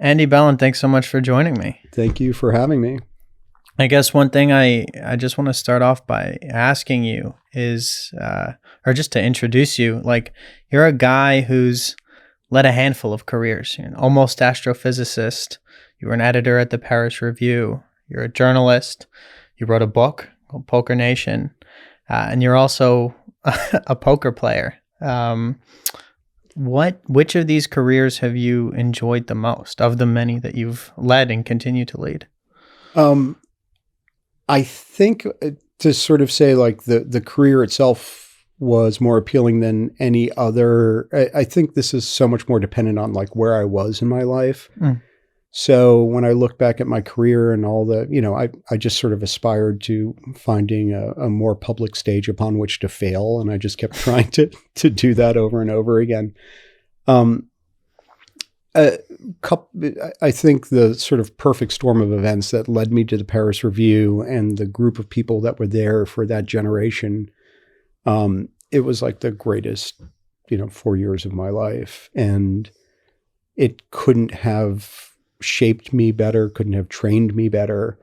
Andy Bellin, thanks so much for joining me. Thank you for having me. I guess one thing I just want to start off by asking you is, or just to introduce you, like you're a guy who's led a handful of careers. You're an almost astrophysicist. You were an editor at the Paris Review. You're a journalist. You wrote a book called Poker Nation. And you're also a poker player. Which of these careers have you enjoyed the most of the many that you've led and continue to lead? I think to sort of say like the career itself was more appealing than any other. I think this is so much more dependent on like where I was in my life. So when I look back at my career and all the, I just sort of aspired to finding a more public stage upon which to fail. And I just kept trying to do that over and over again. I think the sort of perfect storm of events that led me to the Paris Review and the group of people that were there for that generation, it was like the greatest, 4 years of my life. And it couldn't have shaped me better, couldn't have trained me better.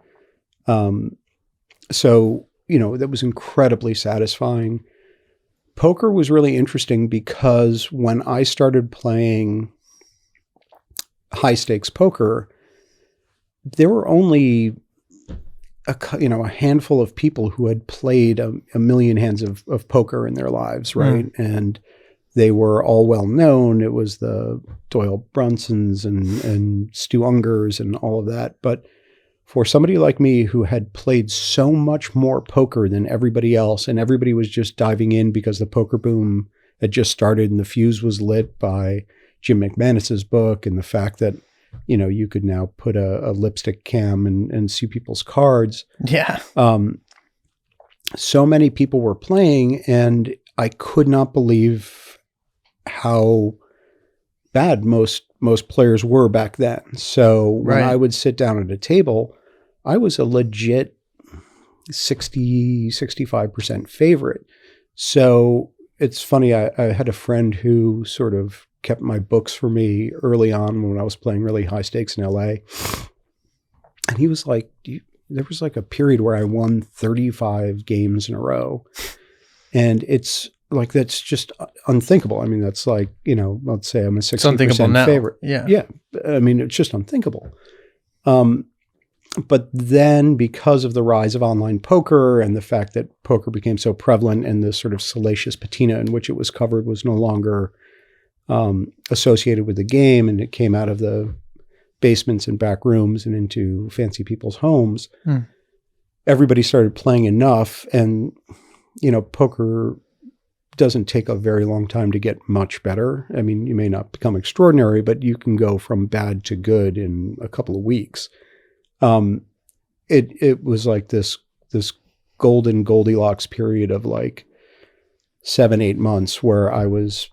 So, that was incredibly satisfying. Poker was really interesting because when I started playing high stakes poker, there were only a handful of people who had played a million hands of poker in their lives, right? And they were all well known. It was the Doyle Brunsons and Stu Ungers and all of that. But for somebody like me who had played so much more poker than everybody else, and everybody was just diving in because the poker boom had just started and the fuse was lit by Jim McManus's book and the fact that, you could now put a lipstick cam and see people's cards. Yeah. So many people were playing, and I could not believe how bad most players were back then. So when I would sit down at a table, I was a legit 65% favorite. So it's funny, I had a friend who sort of kept my books for me early on when I was playing really high stakes in LA. And he was like, there was like a period where I won 35 games in a row. And it's like, that's just unthinkable. I mean, that's like, let's say I'm a 60% favorite. Yeah. Yeah. I mean, it's just unthinkable. But then because of the rise of online poker and the fact that poker became so prevalent and the sort of salacious patina in which it was covered was no longer associated with the game, and it came out of the basements and back rooms and into fancy people's homes, everybody started playing enough. And, poker doesn't take a very long time to get much better. I mean, you may not become extraordinary, but you can go from bad to good in a couple of weeks. It was like this golden Goldilocks period of like 7-8 months where I was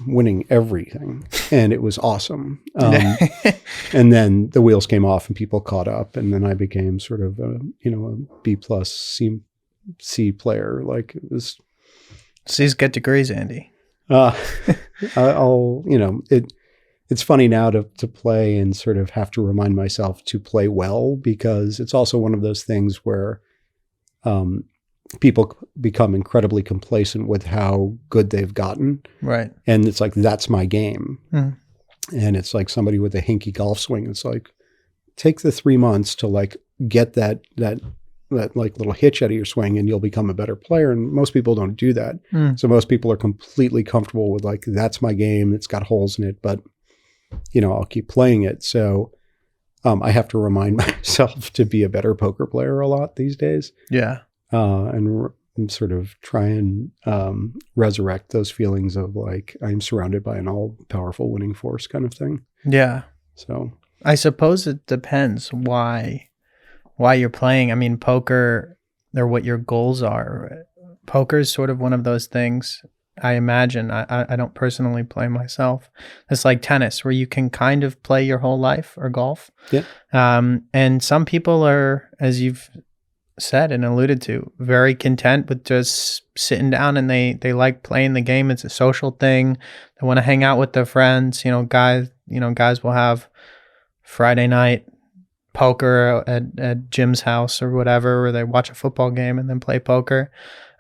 winning everything, and it was awesome. And then the wheels came off and people caught up, and then I became sort of a B+ C player. Like it was. C's get degrees, Andy. It's funny now to play and sort of have to remind myself to play well, because it's also one of those things where people become incredibly complacent with how good they've gotten. Right. And it's like, that's my game. And it's like somebody with a hinky golf swing. It's like, take the 3 months to like get that like little hitch out of your swing and you'll become a better player. And most people don't do that. So most people are completely comfortable with like, that's my game. It's got holes in it, but I'll keep playing it. So I have to remind myself to be a better poker player a lot these days. Yeah. And sort of try and resurrect those feelings of like, I'm surrounded by an all-powerful winning force kind of thing. Yeah. So I suppose it depends why you're playing. I mean, poker, or what your goals are. Poker is sort of one of those things, I imagine. I don't personally play myself. It's like tennis, where you can kind of play your whole life, or golf. Yeah. And some people are, as you've said and alluded to, very content with just sitting down, and they like playing the game. It's a social thing. They want to hang out with their friends. Guys will have Friday night poker at Jim's house or whatever, where they watch a football game and then play poker.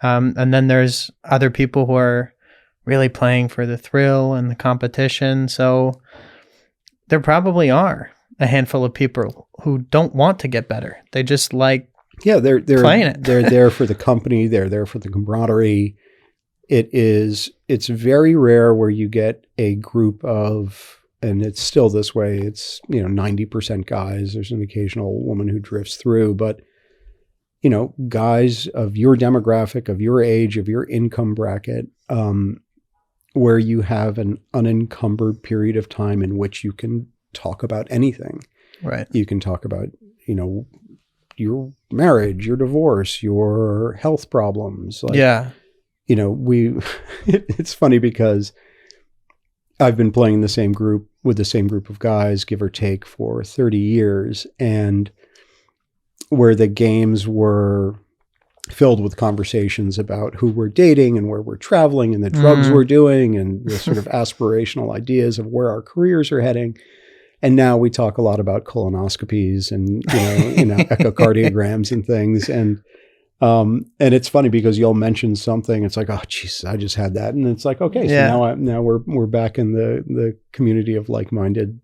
And then there's other people who are really playing for the thrill and the competition. So there probably are a handful of people who don't want to get better. They just like they're playing it. They're there for the company. They're there for the camaraderie. It's very rare where you get a group of, and it's still this way, it's, 90% guys. There's an occasional woman who drifts through, but, guys of your demographic, of your age, of your income bracket, where you have an unencumbered period of time in which you can talk about anything. Right. You can talk about, your marriage, your divorce, your health problems. It's funny because I've been playing with the same group of guys, give or take, for 30 years. And where the games were filled with conversations about who we're dating and where we're traveling and the drugs we're doing and the sort of aspirational ideas of where our careers are heading. And now we talk a lot about colonoscopies and, echocardiograms and things. And it's funny because you'll mention something. It's like, oh, geez, I just had that. And it's like, okay, so now we're back in the community of like-minded,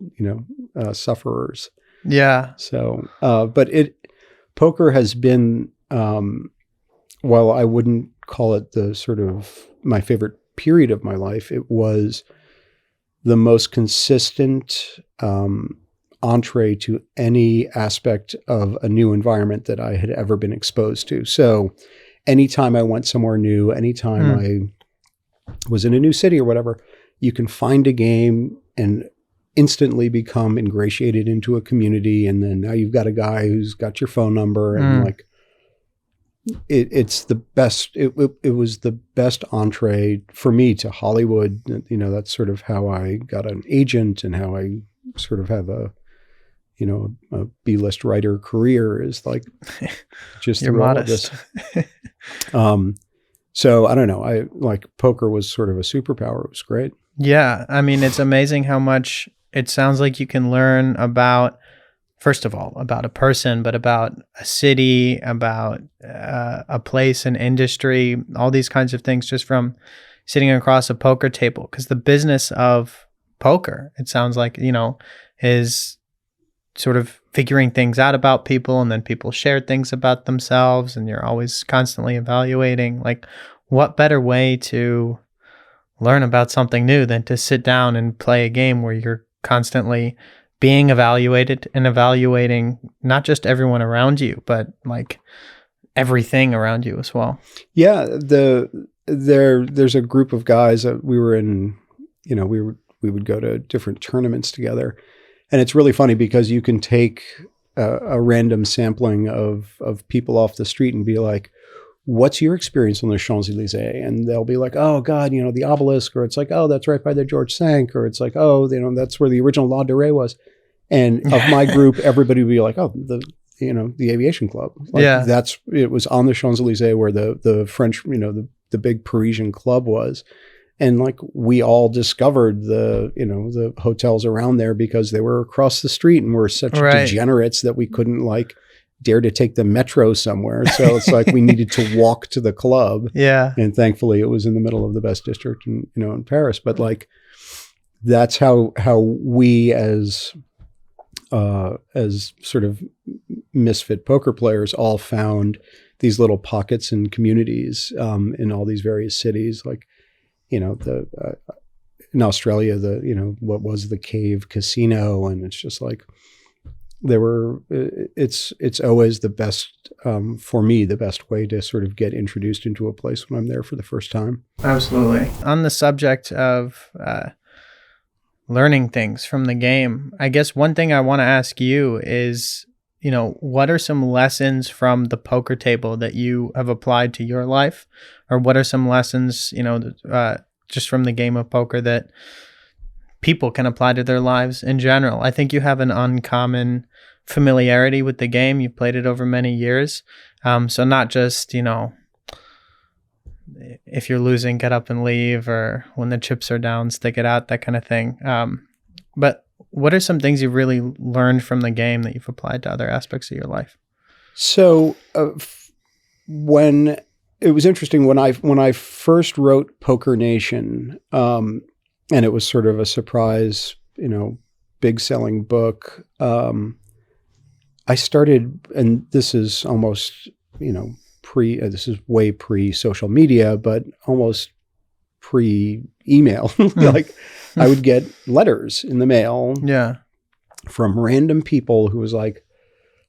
sufferers. Yeah. So, but poker has been, while I wouldn't call it the sort of my favorite period of my life, it was the most consistent entree to any aspect of a new environment that I had ever been exposed to. So anytime I went somewhere new, anytime I was in a new city or whatever, you can find a game and instantly become ingratiated into a community. And then now you've got a guy who's got your phone number and like, it's the best. It was the best entree for me to Hollywood. That's sort of how I got an agent and how I sort of have a B-list writer career, is like just you're modest. So I don't know. I like poker was sort of a superpower. It was great. Yeah. I mean, it's amazing how much it sounds like you can learn about, first of all, about a person, but about a city, about a place, an industry, all these kinds of things just from sitting across a poker table. Because the business of poker, it sounds like, is sort of figuring things out about people, and then people share things about themselves, and you're always constantly evaluating. Like, what better way to learn about something new than to sit down and play a game where you're constantly being evaluated and evaluating not just everyone around you, but like everything around you as well. Yeah. There's a group of guys that we were in, we would go to different tournaments together. And it's really funny because you can take a random sampling of people off the street and be like, what's your experience on the Champs-Elysees? And they'll be like, oh God, the obelisk, or it's like, oh, that's right by the George Cinq, or it's like, oh, that's where the original La Durée was. And of my group, everybody would be like, oh, the aviation club. Like, it was on the Champs-Elysees where the French, the big Parisian club was. And like, we all discovered the hotels around there because they were across the street and we're such degenerates that we couldn't like dare to take the metro somewhere. So it's like we needed to walk to the club. Yeah. And thankfully it was in the middle of the best district in Paris. But like, that's how we as sort of misfit poker players all found these little pockets and communities in all these various cities. Like, in Australia, what was the Cave Casino. And it's just like, it's always the best, for me, the best way to sort of get introduced into a place when I'm there for the first time. Absolutely. On the subject of learning things from the game, I guess one thing I want to ask you is, what are some lessons from the poker table that you have applied to your life? Or what are some lessons, just from the game of poker that people can apply to their lives in general? I think you have an uncommon familiarity with the game. You've played it over many years. So not just, if you're losing, get up and leave, or when the chips are down, stick it out, that kind of thing. But what are some things you've really learned from the game that you've applied to other aspects of your life? So when it was interesting when I first wrote Poker Nation, and it was sort of a surprise, big selling book. I started, and this is almost, this is way pre social media, but almost pre email. Like I would get letters in the mail from random people who was like,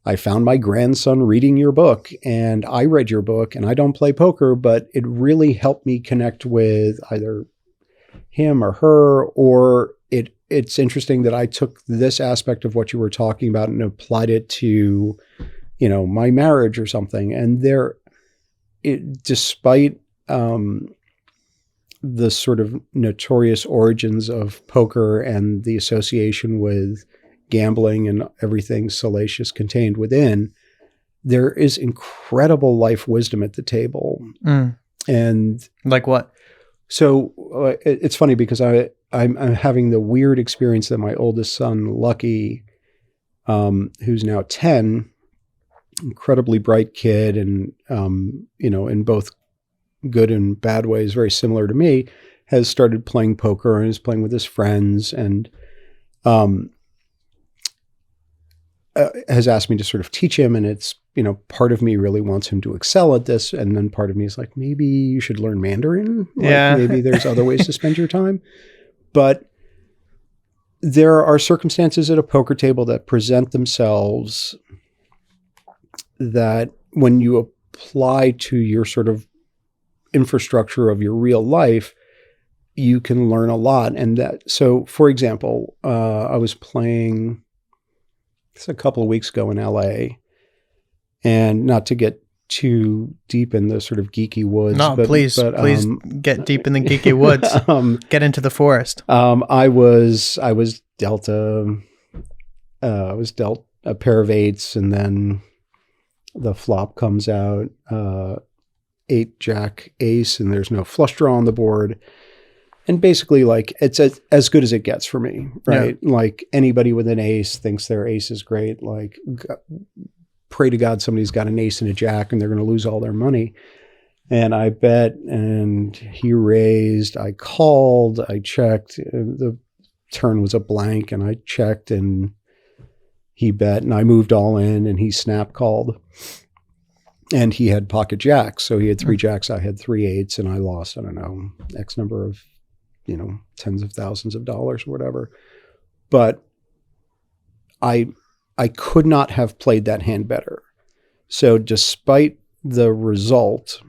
I found my grandson reading your book and I read your book and I don't play poker, but it really helped me connect with either him or her, or it's interesting that I took this aspect of what you were talking about and applied it to, my marriage or something. And despite the sort of notorious origins of poker and the association with gambling and everything salacious contained within, there is incredible life wisdom at the table. And like what? So it's funny because I'm having the weird experience that my oldest son, Lucky, who's now 10, incredibly bright kid, and in both good and bad ways, very similar to me, has started playing poker and is playing with his friends, and has asked me to sort of teach him. And it's, part of me really wants him to excel at this. And then part of me is like, maybe you should learn Mandarin. Maybe there's other ways to spend your time. But there are circumstances at a poker table that present themselves that when you apply to your sort of infrastructure of your real life, you can learn a lot. And so for example, I was playing a couple of weeks ago in LA, and not to get too deep in the sort of geeky woods. No, please get deep in the geeky woods. Get into the forest. I was dealt a pair of eights, and then the flop comes out, 8 jack ace, and there's no flush draw on the board. And basically, like, it's as good as it gets for me, right? Yeah. Like, anybody with an ace thinks their ace is great. Like, pray to God somebody's got an ace and a jack and they're going to lose all their money. And I bet, and he raised, I called, I checked. The turn was a blank, and I checked, and he bet, and I moved all in, and he snap called. And he had pocket jacks. So he had 3 jacks, I had 3 eights, and I lost, I don't know, X number of, tens of thousands of dollars or whatever. But I could not have played that hand better. So despite the result,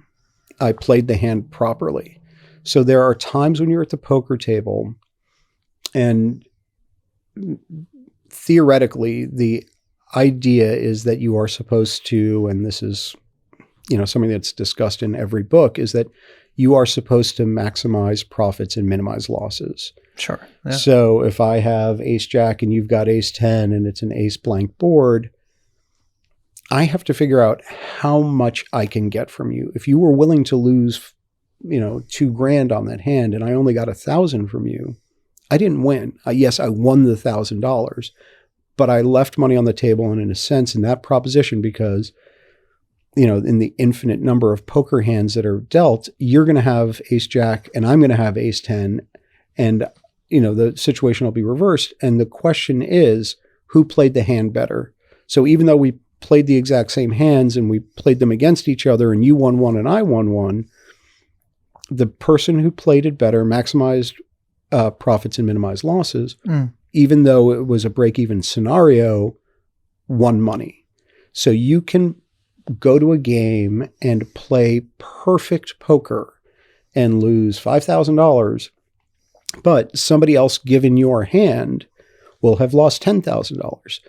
I played the hand properly. So there are times when you're at the poker table, and theoretically, the idea is that you are supposed to, and this is, something that's discussed in every book, is that you are supposed to maximize profits and minimize losses. Sure. Yeah. So if I have ace jack and you've got ace 10 and it's an ace blank board, I have to figure out how much I can get from you. If you were willing to lose, $2,000 on that hand and I only got 1,000 from you, I didn't win. Yes, I won the $1,000, but I left money on the table, and in a sense, in that proposition, because in the infinite number of poker hands that are dealt, you're going to have ace jack and I'm going to have ace 10, and the situation will be reversed. And the question is, who played the hand better? So even though we played the exact same hands and we played them against each other, and you won one and I won one, the person who played it better maximized profits and minimized losses, even though it was a break-even scenario, won money. So you can go to a game and play perfect poker and lose $5,000, but somebody else given your hand will have lost $10,000.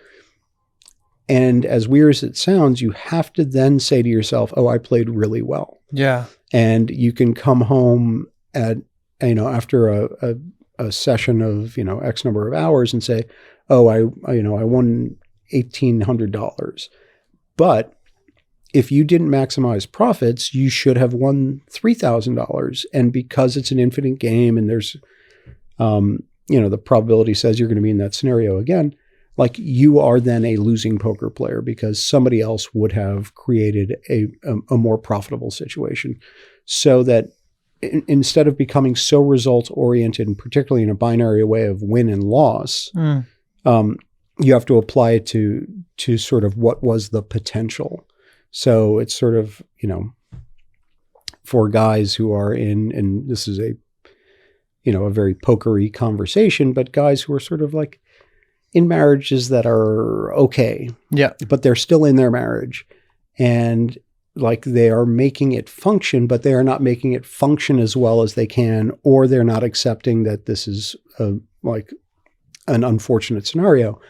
And as weird as it sounds, you have to then say to yourself, oh, I played really well. Yeah. And you can come home at, after a session of, X number of hours and say, oh, I won $1,800. But if you didn't maximize profits, you should have won $3,000. And because it's an infinite game and there's, the probability says you're going to be in that scenario again, like you are then a losing poker player because somebody else would have created a more profitable situation. So that instead of becoming so result oriented, and particularly in a binary way of win and loss, you have to apply it to sort of what was the potential. So it's sort of, for guys who are in, and this is a very pokery conversation, but guys who are sort of like in marriages that are okay. Yeah. But they're still in their marriage and like they are making it function, but they are not making it function as well as they can, or they're not accepting that this is like an unfortunate scenario.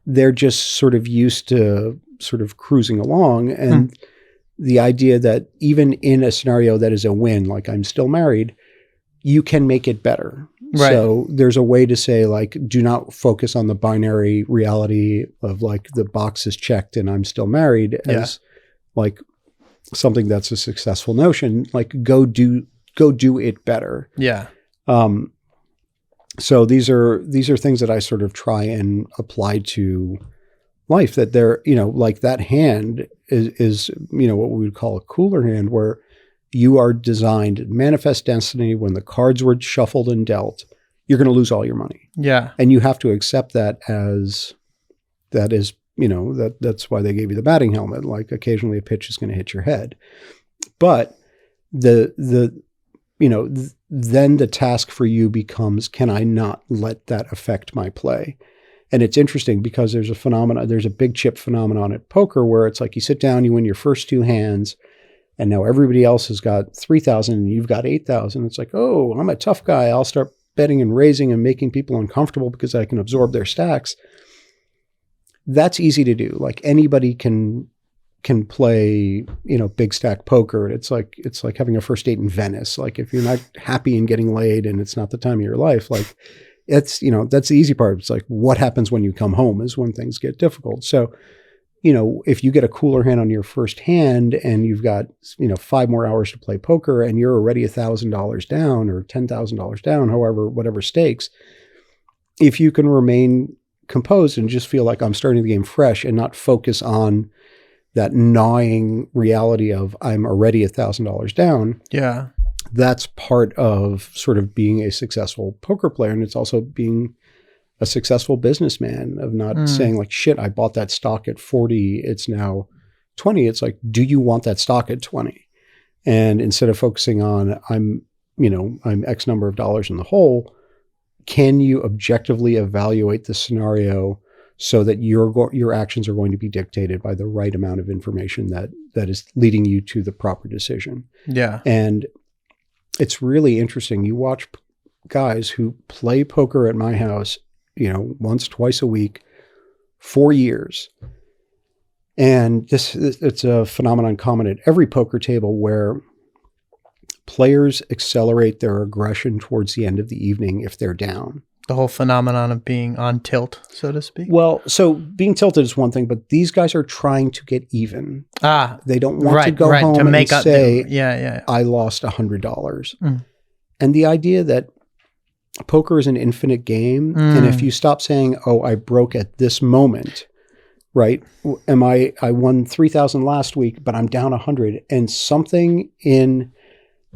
They're just sort of used to sort of cruising along. And the idea that even in a scenario that is a win, like I'm still married, you can make it better. Right. So there's a way to say, like, do not focus on the binary reality of like the box is checked and I'm still married as like something that's a successful notion. Like go do it better. Yeah. So these are things that I sort of try and apply to life, that they're, like that hand is what we would call a cooler hand, where you are designed, manifest destiny. When the cards were shuffled and dealt, you're going to lose all your money. Yeah. And you have to accept that as that is, that's why they gave you the batting helmet. Like occasionally a pitch is going to hit your head, but then the task for you becomes, can I not let that affect my play? And it's interesting because there's a big chip phenomenon at poker where it's like you sit down, you win your first two hands, and now everybody else has got 3,000 and you've got 8,000. It's like, oh, I'm a tough guy. I'll start betting and raising and making people uncomfortable because I can absorb their stacks. That's easy to do. Like anybody can play, big stack poker. And it's like having a first date in Venice. Like if you're not happy and getting laid and it's not the time of your life, like it's, that's the easy part. It's like what happens when you come home is when things get difficult. So, if you get a cooler hand on your first hand and you've got, 5 more hours to play poker and you're already $1,000 down or $10,000 down, whatever stakes, if you can remain composed and just feel like I'm starting the game fresh and not focus on that gnawing reality of I'm already $1,000 down. Yeah. That's part of sort of being a successful poker player. And it's also being a successful businessman, of not saying like, shit, I bought that stock at 40. It's now 20. It's like, do you want that stock at 20? And instead of focusing on I'm X number of dollars in the hole, can you objectively evaluate the scenario so that your actions are going to be dictated by the right amount of information that is leading you to the proper decision? Yeah. And it's really interesting. You watch guys who play poker at my house, once, twice a week, 4 years. And it's a phenomenon common at every poker table where players accelerate their aggression towards the end of the evening if they're down. The whole phenomenon of being on tilt, so to speak. Well, so being tilted is one thing, but these guys are trying to get even. They don't want to go home to make and say, I lost $100. And the idea that poker is an infinite game, and if you stop saying, oh, I broke at this moment, right? I won 3,000 last week, but I'm down 100, and something in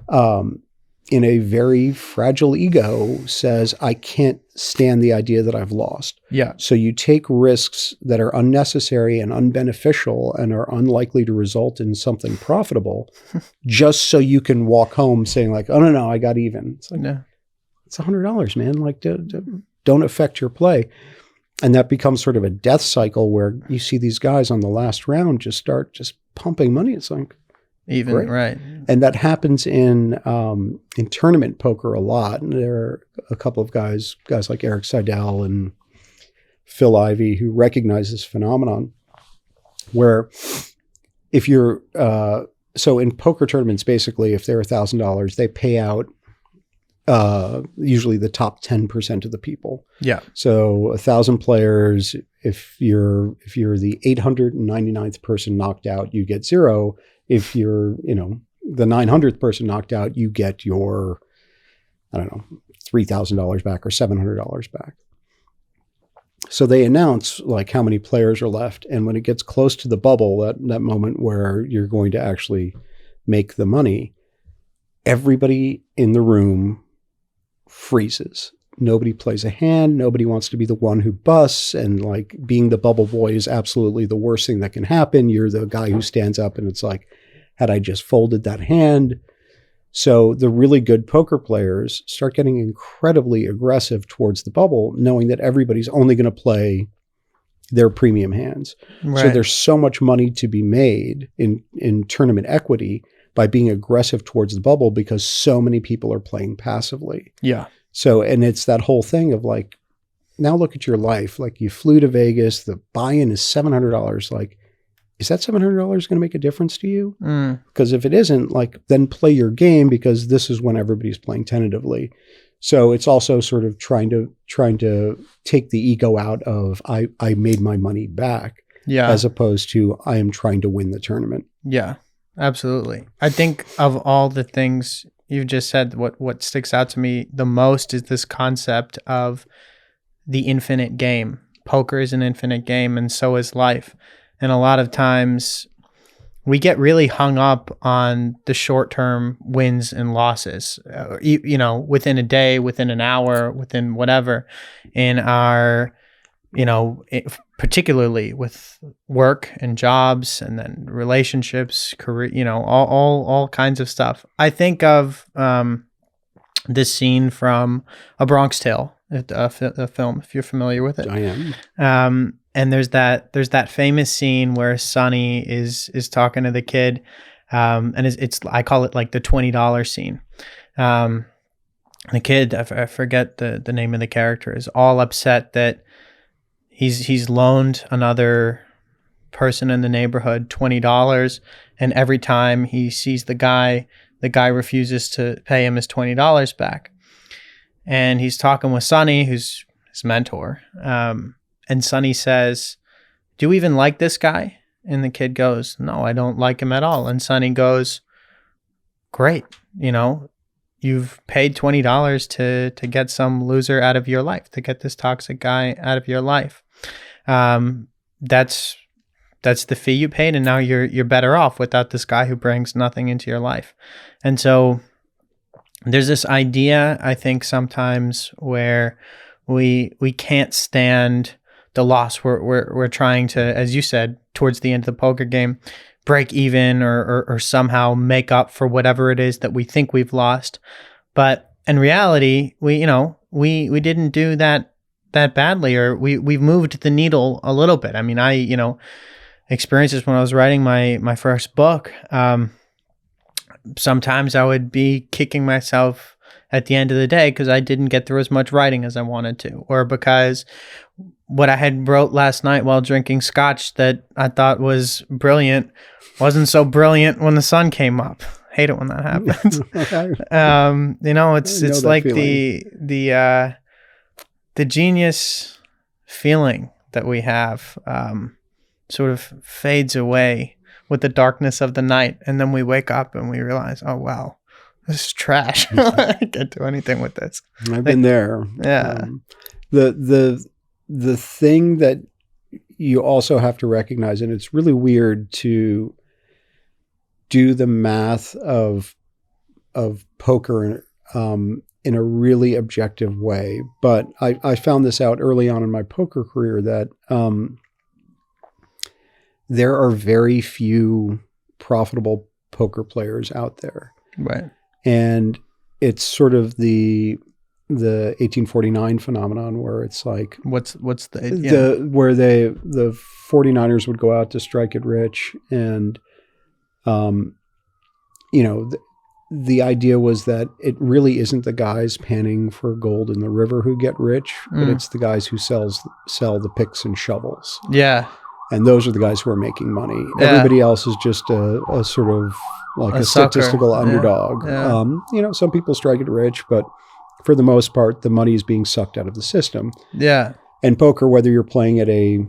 a very fragile ego says, I can't stand the idea that I've lost. Yeah. So you take risks that are unnecessary and unbeneficial and are unlikely to result in something profitable just so you can walk home saying like, oh, no, I got even. It's like, it's $100, man. Like, don't affect your play. And that becomes sort of a death cycle where you see these guys on the last round just start pumping money. It's like, even, great. Right. And that happens in tournament poker a lot. And there are a couple of guys like Eric Seidel and Phil Ivey who recognize this phenomenon where if you're, so in poker tournaments, basically, if they're $1,000, they pay out usually the top 10% of the people. Yeah. So 1,000 players, if you're the 899th person knocked out, you get 0. If you're, the 900th person knocked out, you get your, $3,000 back or $700 back. So they announce like how many players are left. And when it gets close to the bubble, that moment where you're going to actually make the money, everybody in the room freezes. Nobody plays a hand. Nobody wants to be the one who busts. And like being the bubble boy is absolutely the worst thing that can happen. You're the guy who stands up and it's like, had I just folded that hand? So the really good poker players start getting incredibly aggressive towards the bubble, knowing that everybody's only going to play their premium hands. Right. So there's so much money to be made in tournament equity by being aggressive towards the bubble because so many people are playing passively. Yeah. So, and it's that whole thing of like, now look at your life. Like you flew to Vegas, the buy-in is $700. Like, is that $700 going to make a difference to you? Because if it isn't, like, then play your game because this is when everybody's playing tentatively. So it's also sort of trying to take the ego out of I made my money back, as opposed to I am trying to win the tournament. Yeah, absolutely. I think of all the things you've just said, what sticks out to me the most is this concept of the infinite game. Poker is an infinite game, and so is life. And a lot of times we get really hung up on the short-term wins and losses, within a day, within an hour, within whatever, in our, particularly with work and jobs and then relationships, career, all kinds of stuff. I think of this scene from A Bronx Tale, a film, if you're familiar with it. I am. And there's that famous scene where Sonny is talking to the kid, and it's I call it like the $20 scene. The kid, I forget the name of the character, is all upset that he's loaned another person in the neighborhood $20, and every time he sees the guy refuses to pay him his $20 back. And he's talking with Sonny, who's his mentor. And Sonny says, "Do you even like this guy?" And the kid goes, "No, I don't like him at all." And Sonny goes, "Great. You've paid $20 to get some loser out of your life, to get this toxic guy out of your life. That's the fee you paid, and now you're better off without this guy who brings nothing into your life." And so there's this idea, I think, sometimes where we can't stand the loss. We're trying to, as you said, towards the end of the poker game, break even or somehow make up for whatever it is that we think we've lost. But in reality, we didn't do that badly, or we've moved the needle a little bit. I mean, I experienced this when I was writing my first book. Sometimes I would be kicking myself at the end of the day because I didn't get through as much writing as I wanted to, or because what I had wrote last night while drinking scotch that I thought was brilliant wasn't so brilliant when the sun came up. Hate it when that happens. It's like the genius feeling that we have sort of fades away with the darkness of the night, and then we wake up and we realize, oh wow, this is trash. I can't do anything with this. I've been there. Yeah. The thing that you also have to recognize, and it's really weird to do the math of poker in a really objective way, but I found this out early on in my poker career that there are very few profitable poker players out there. Right. And it's sort of the 1849 phenomenon where it's like where the 49ers would go out to strike it rich, and the idea was that it really isn't the guys panning for gold in the river who get rich, but it's the guys who sell the picks and shovels. Yeah. And those are the guys who are making money. Yeah. Everybody else is just a sort of like a statistical underdog. Yeah. Some people strike it rich, but for the most part, the money is being sucked out of the system. Yeah. And poker, whether you're playing at a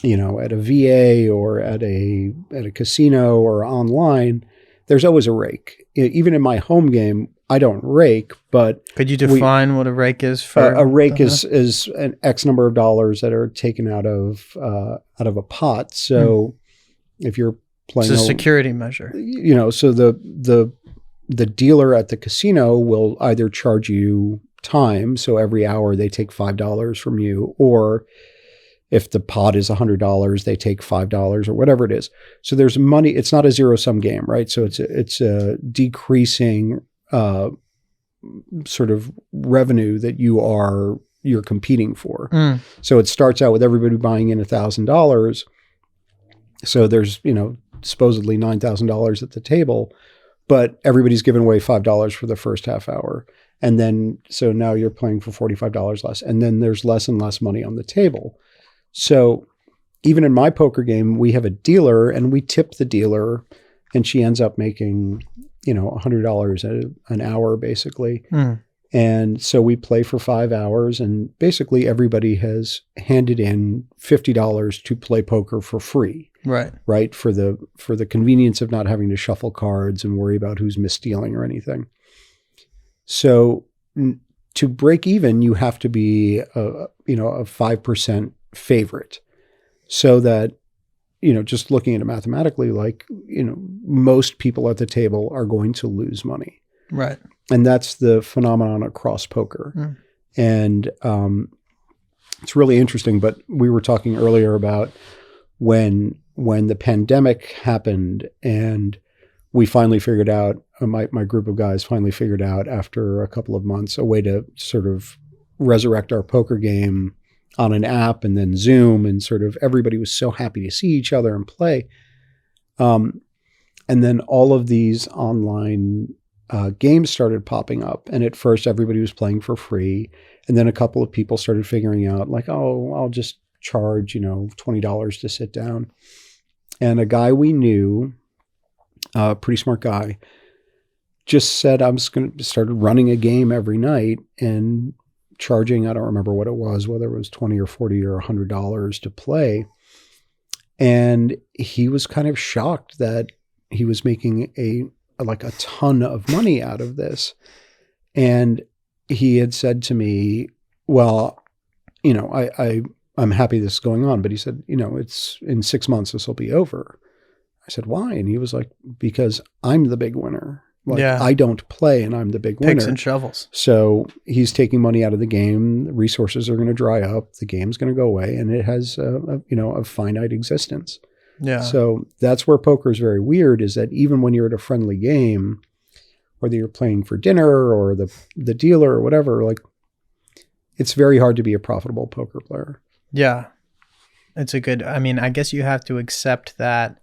VA or at a casino or online, there's always a rake. Even in my home game, I don't rake, but could you define what a rake is for a rake is an X number of dollars that are taken out of a pot. So if you're playing, it's a security measure. So the dealer at the casino will either charge you time, so every hour they take $5 from you, or if the pot is $100, they take $5 or whatever it is. So there's money. It's not a zero-sum game, right? So it's a decreasing sort of revenue that you're competing for. So it starts out with everybody buying in $1,000. So there's, supposedly $9,000 at the table, but everybody's giving away $5 for the first half hour. And then, so now you're playing for $45 less. And then there's less and less money on the table. So even in my poker game, we have a dealer and we tip the dealer, and she ends up making, $100 an hour basically. And so we play for 5 hours, and basically everybody has handed in $50 to play poker for free. Right. For the convenience of not having to shuffle cards and worry about who's misstealing or anything. So to break even, you have to be a 5% favorite, so that, just looking at it mathematically, most people at the table are going to lose money. Right. And that's the phenomenon across poker. And it's really interesting, but we were talking earlier about when the pandemic happened and we finally figured out, my group of guys finally figured out after a couple of months, a way to sort of resurrect our poker game on an app and then Zoom, and sort of everybody was so happy to see each other and play. And then all of these online games started popping up. And at first everybody was playing for free. And then a couple of people started figuring out I'll just charge, $20 to sit down. And a guy we knew, a pretty smart guy, just said, I'm just going to start running a game every night and charging, I don't remember what it was, whether it was $20 or $40 or $100 to play. And he was kind of shocked that he was making a ton of money out of this. And he had said to me, well, I'm happy this is going on, but he said, it's in 6 months, this will be over. I said, why? And he was like, because I'm the big winner. I don't play and I'm the big winner. Picks and shovels. So he's taking money out of the game. The resources are going to dry up. The game's going to go away, and it has a finite existence. Yeah. So that's where poker is very weird, is that even when you're at a friendly game, whether you're playing for dinner or the dealer or whatever, it's very hard to be a profitable poker player. Yeah. I guess you have to accept that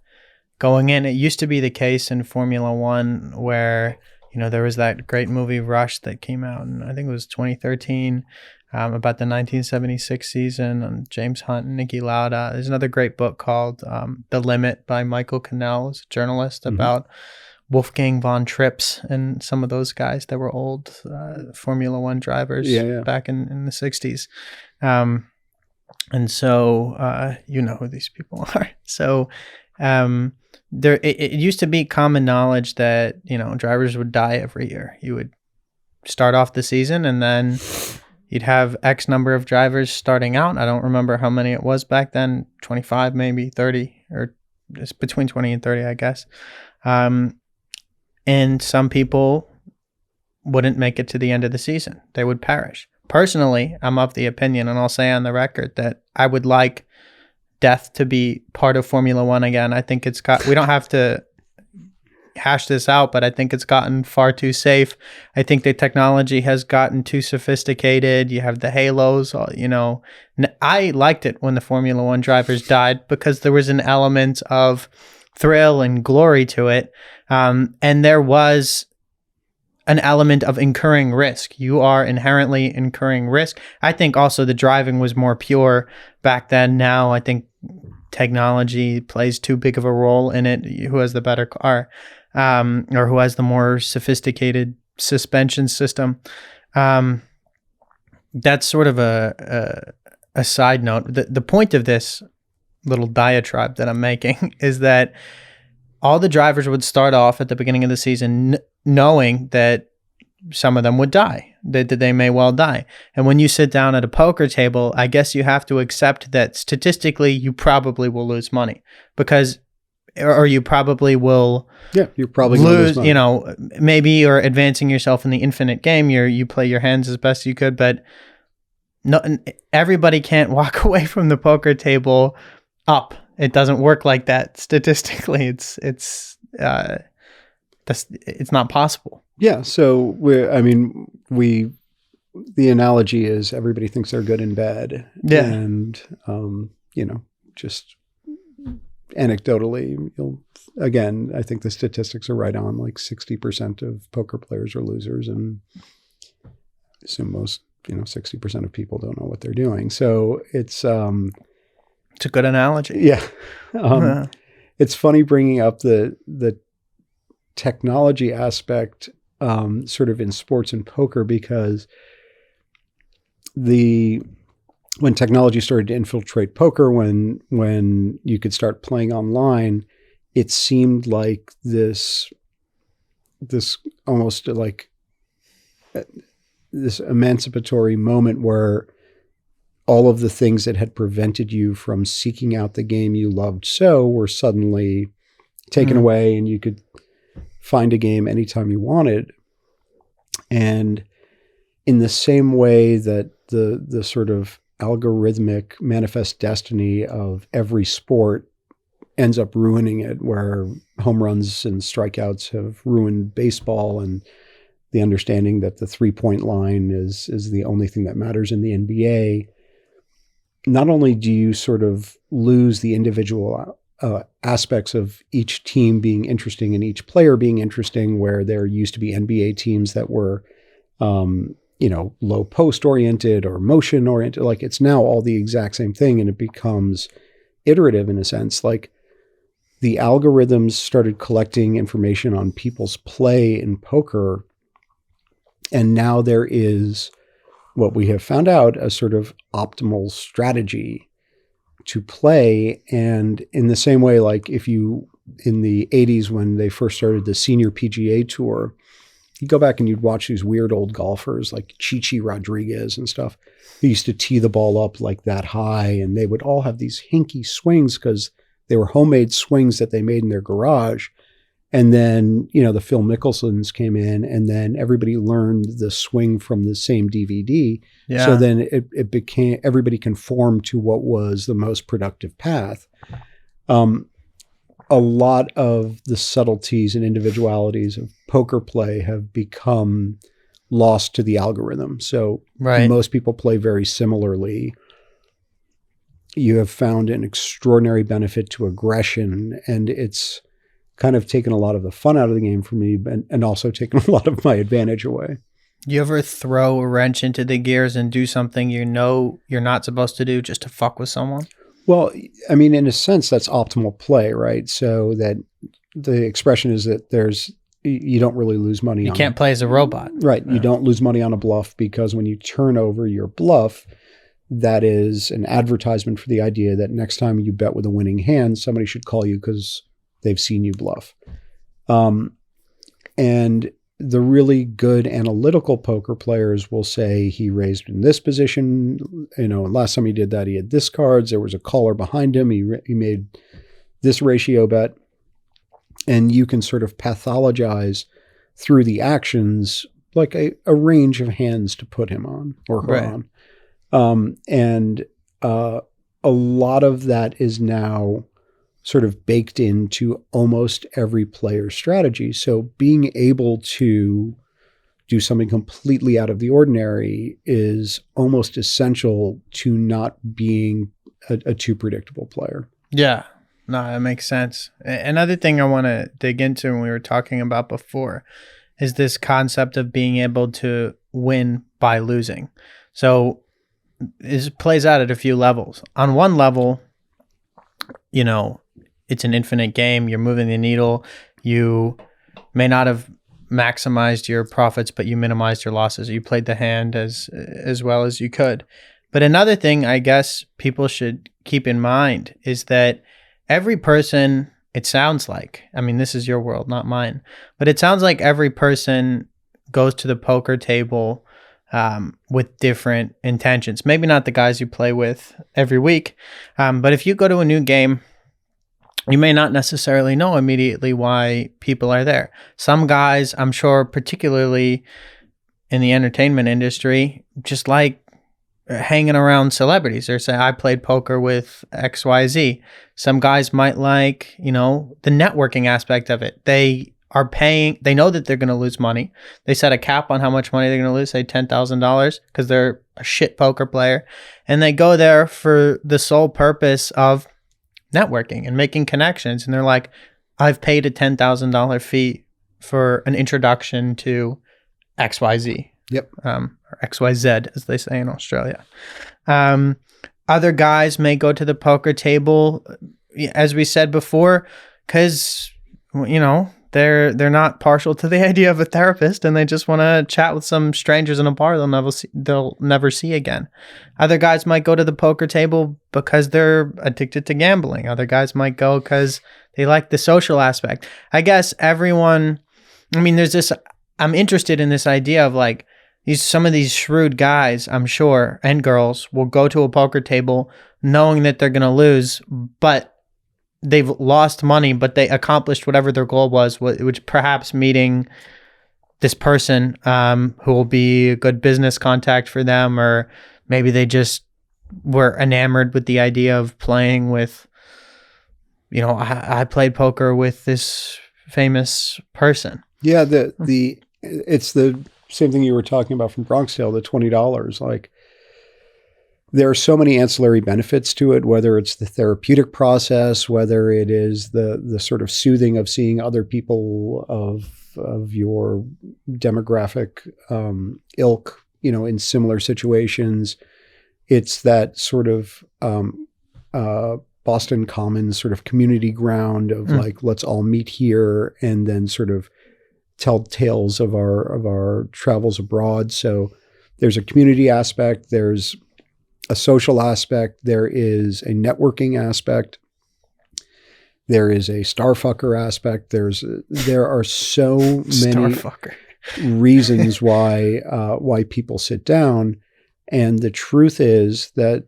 going in. It used to be the case in Formula One where, there was that great movie Rush that came out, and I think it was 2013, about the 1976 season, and James Hunt and Niki Lauda. There's another great book called The Limit by Michael Cannell, who's a journalist, about Wolfgang von Trips and some of those guys that were old Formula One drivers back in the 60s. And so, you know who these people are. So it used to be common knowledge that, drivers would die every year. You would start off the season and then you'd have X number of drivers starting out. I don't remember how many it was back then, 25, maybe 30, or it's between 20 and 30, I guess. And some people wouldn't make it to the end of the season. They would perish. Personally, I'm of the opinion, and I'll say on the record, that I would like death to be part of Formula One again. I think we don't have to hash this out, but I think it's gotten far too safe. I think the technology has gotten too sophisticated. You have the halos, I liked it when the Formula One drivers died because there was an element of thrill and glory to it. And there was an element of incurring risk. You are inherently incurring risk. I think also the driving was more pure back then. Now I think technology plays too big of a role in it. Who has the better car, or who has the more sophisticated suspension system? That's sort of a side note. The point of this little diatribe that I'm making is that all the drivers would start off at the beginning of the season knowing that some of them would die. They may well die. And when you sit down at a poker table, I guess you have to accept that statistically you probably will lose money, because, or you probably will. Yeah, you're probably gonna lose money. You know, maybe you're advancing yourself in the infinite game. You play your hands as best you could, but no, everybody can't walk away from the poker table up. It doesn't work like that statistically. It's not possible. Yeah. So the analogy is everybody thinks they're good in bed. Yeah. And, just anecdotally, I think the statistics are right on, like 60% of poker players are losers, and I assume most, 60% of people don't know what they're doing. So it's a good analogy. Yeah. It's funny bringing up the technology aspect sort of in sports and poker, because when technology started to infiltrate poker, when you could start playing online, it seemed like this almost like this emancipatory moment where all of the things that had prevented you from seeking out the game you loved so were suddenly taken away, and you could find a game anytime you wanted. And in the same way that the sort of algorithmic manifest destiny of every sport ends up ruining it, where home runs and strikeouts have ruined baseball, and the understanding that the 3-point line is the only thing that matters in the NBA. Not only do you sort of lose the individual aspects of each team being interesting and each player being interesting, where there used to be NBA teams that were, low post oriented or motion oriented. Like, it's now all the exact same thing, and it becomes iterative in a sense. Like, the algorithms started collecting information on people's play in poker, and now there is what we have found out a sort of optimal strategy to play. And in the same way, like if you, in the 80s, when they first started the senior PGA tour, you go back and you'd watch these weird old golfers like Chichi Rodriguez and stuff. They used to tee the ball up like that high, and they would all have these hinky swings because they were homemade swings that they made in their garage. And then, the Phil Mickelsons came in, and then everybody learned the swing from the same DVD. Yeah. So then it became, everybody conformed to what was the most productive path. A lot of the subtleties and individualities of poker play have become lost to the algorithm. So most people play very similarly. You have found an extraordinary benefit to aggression, and it's kind of taken a lot of the fun out of the game for me, and also taken a lot of my advantage away. You ever throw a wrench into the gears and do something you're not supposed to do just to fuck with someone? Well, I mean, in a sense, that's optimal play, right? So that the expression is that you don't really lose money. You can't play as a robot. Right. You don't lose money on a bluff, because when you turn over your bluff, that is an advertisement for the idea that next time you bet with a winning hand, somebody should call you because they've seen you bluff. And the really good analytical poker players will say he raised in this position, and last time he did that, he had this cards, there was a caller behind him, he made this ratio bet. And you can sort of pathologize through the actions, like a range of hands to put him on or her on. And a lot of that is now sort of baked into almost every player's strategy. So being able to do something completely out of the ordinary is almost essential to not being a too predictable player. Yeah, no, that makes sense. Another thing I want to dig into, and we were talking about before, is this concept of being able to win by losing. So it plays out at a few levels. On one level, it's an infinite game. You're moving the needle. You may not have maximized your profits, but you minimized your losses. You played the hand as well as you could. But another thing I guess people should keep in mind is that every person, it sounds like, I mean, this is your world, not mine, but it sounds like every person goes to the poker table with different intentions. Maybe not the guys you play with every week, but if you go to a new game, you may not necessarily know immediately why people are there. Some guys, I'm sure, particularly in the entertainment industry, just like hanging around celebrities or say, I played poker with XYZ. Some guys might like, the networking aspect of it. They are paying, they know that they're going to lose money. They set a cap on how much money they're going to lose, say $10,000, because they're a shit poker player. And they go there for the sole purpose of networking and making connections. And they're like, I've paid a $10,000 fee for an introduction to XYZ. Yep. Or XYZ, as they say in Australia. Other guys may go to the poker table, as we said before, because, they're not partial to the idea of a therapist, and they just want to chat with some strangers in a bar they'll never see again. Other guys might go to the poker table because they're addicted to gambling. Other guys might go because they like the social aspect. I guess everyone, there's this, I'm interested in this idea of like, some of these shrewd guys, I'm sure, and girls will go to a poker table knowing that they're going to lose, but they've lost money, but they accomplished whatever their goal was, which perhaps meeting this person who will be a good business contact for them, or maybe they just were enamored with the idea of playing with, I played poker with this famous person. Yeah, it's the same thing you were talking about from Bronx Tale, the $20. Like, there are so many ancillary benefits to it, whether it's the therapeutic process, whether it is the sort of soothing of seeing other people of your demographic ilk, in similar situations. It's that sort of Boston Commons sort of community ground of like, let's all meet here and then sort of tell tales of our travels abroad. So there's a community aspect, there's a social aspect, there is a networking aspect, there is a starfucker aspect. There are so many reasons why people sit down, and the truth is that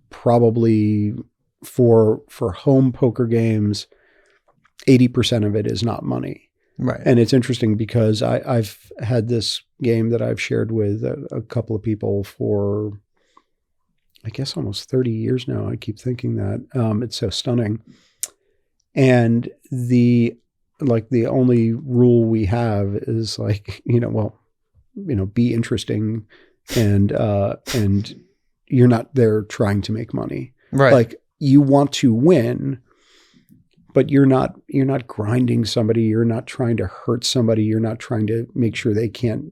probably for home poker games, 80% of it is not money. Right. And it's interesting because I've had this game that I've shared with a couple of people for, I guess, almost 30 years now. I keep thinking that. It's so stunning. And the only rule we have is like, be interesting, and you're not there trying to make money. Right. Like, you want to win, but you're not grinding somebody. You're not trying to hurt somebody. You're not trying to make sure they can't,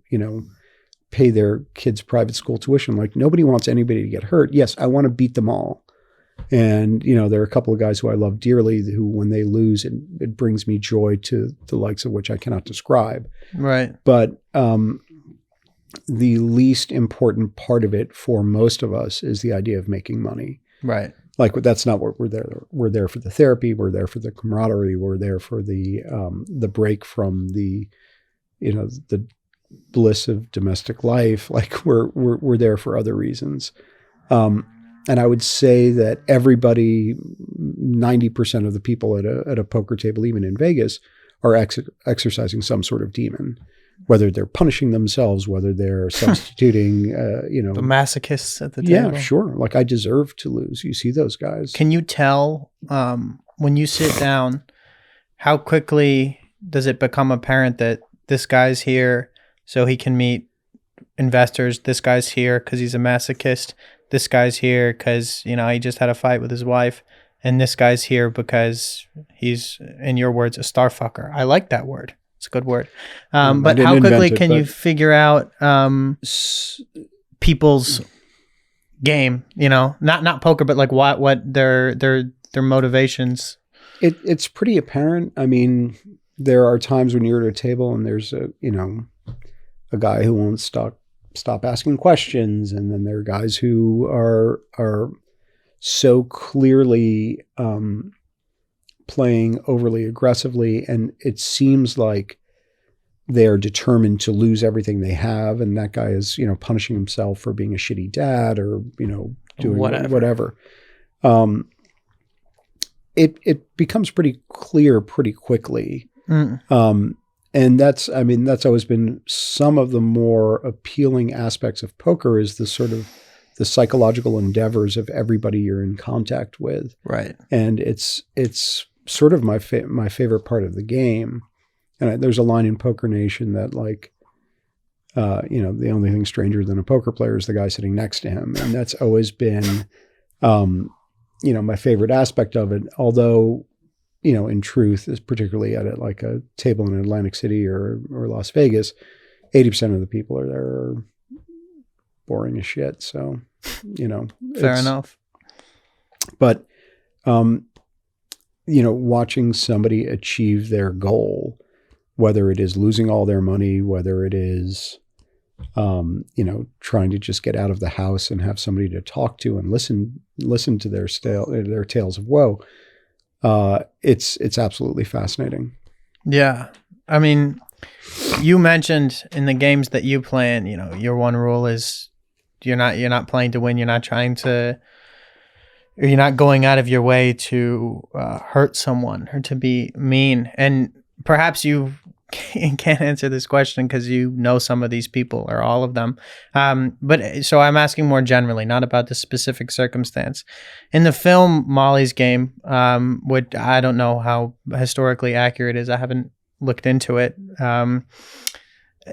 pay their kids' private school tuition. Like, nobody wants anybody to get hurt. Yes, I want to beat them all. And, there are a couple of guys who I love dearly who, when they lose, it brings me joy to the likes of which I cannot describe. Right. But the least important part of it for most of us is the idea of making money. Right. Like, that's not what we're there. We're there for the therapy. We're there for the camaraderie. We're there for the break from the bliss of domestic life. Like, we're there for other reasons. And I would say that everybody, 90% of the people at a poker table, even in Vegas, are exercising some sort of demon, whether they're punishing themselves, whether they're substituting, The masochists at the table. Yeah, sure. Like, I deserve to lose. You see those guys. Can you tell when you sit down, how quickly does it become apparent that this guy's here so he can meet investors? This guy's here because he's a masochist. This guy's here because, he just had a fight with his wife. And this guy's here because he's, in your words, a star fucker. I like that word. It's a good word. But how quickly can you figure out people's game? Not poker, but like what their motivations. It's pretty apparent. I mean, there are times when you're at a table and there's a guy who won't stop asking questions, and then there are guys who are so clearly playing overly aggressively, and it seems like they are determined to lose everything they have, and that guy is, punishing himself for being a shitty dad or, doing whatever. It becomes pretty clear pretty quickly. And that's always been some of the more appealing aspects of poker, is the sort of the psychological endeavors of everybody you're in contact with. Right. And it's sort of my favorite part of the game. And there's a line in Poker Nation that the only thing stranger than a poker player is the guy sitting next to him. And that's always been, my favorite aspect of it. Although, in truth, is particularly at like a table in Atlantic City or Las Vegas, 80% of the people are there are boring as shit. So, fair enough. But, watching somebody achieve their goal, whether it is losing all their money, whether it is, trying to just get out of the house and have somebody to talk to and listen to their tales of woe. It's absolutely fascinating. Yeah. I mean, you mentioned in the games that you play in, your one rule is you're not playing to win. You're not going out of your way to hurt someone or to be mean. And perhaps you can't answer this question because you know some of these people or all of them. But so I'm asking more generally, not about the specific circumstance. In the film Molly's Game, which I don't know how historically accurate it is, I haven't looked into it.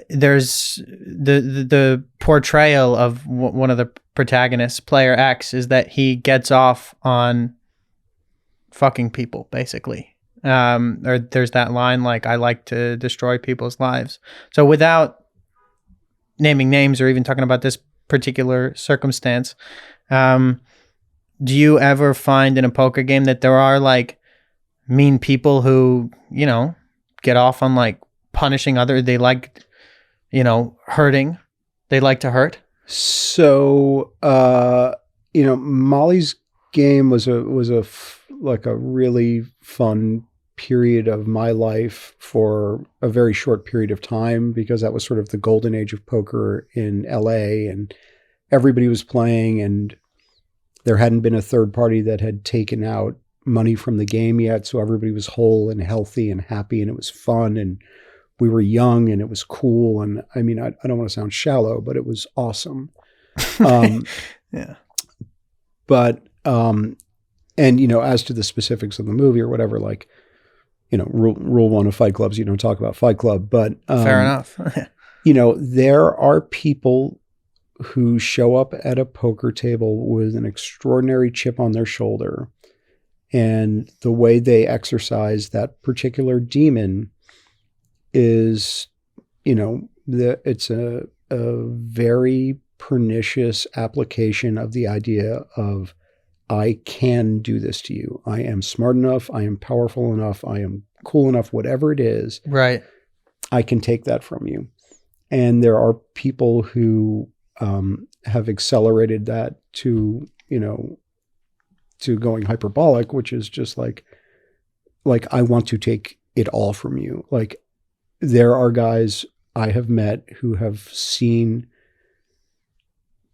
There's the portrayal of one of the protagonists, player X, is that he gets off on fucking people, basically. Or there's that line, like, I like to destroy people's lives. So without naming names or even talking about this particular circumstance, do you ever find in a poker game that there are like mean people who, get off on like punishing others? They like, hurting. They like to hurt. So, Molly's Game was a really fun period of my life for a very short period of time, because that was sort of the golden age of poker in LA, and everybody was playing, and there hadn't been a third party that had taken out money from the game yet. So everybody was whole and healthy and happy, and it was fun, and we were young, and it was cool. And I mean, I don't want to sound shallow, but it was awesome. Yeah. But, and, as to the specifics of the movie or whatever, like, rule one of Fight Clubs, you don't talk about Fight Club, but, fair enough. There are people who show up at a poker table with an extraordinary chip on their shoulder, and the way they exercise that particular demon is, it's a very pernicious application of the idea of, I can do this to you. I am smart enough. I am powerful enough. I am cool enough, whatever it is. Right. I can take that from you. And there are people who have accelerated that to going hyperbolic, which is just like I want to take it all from you. Like, there are guys I have met who have seen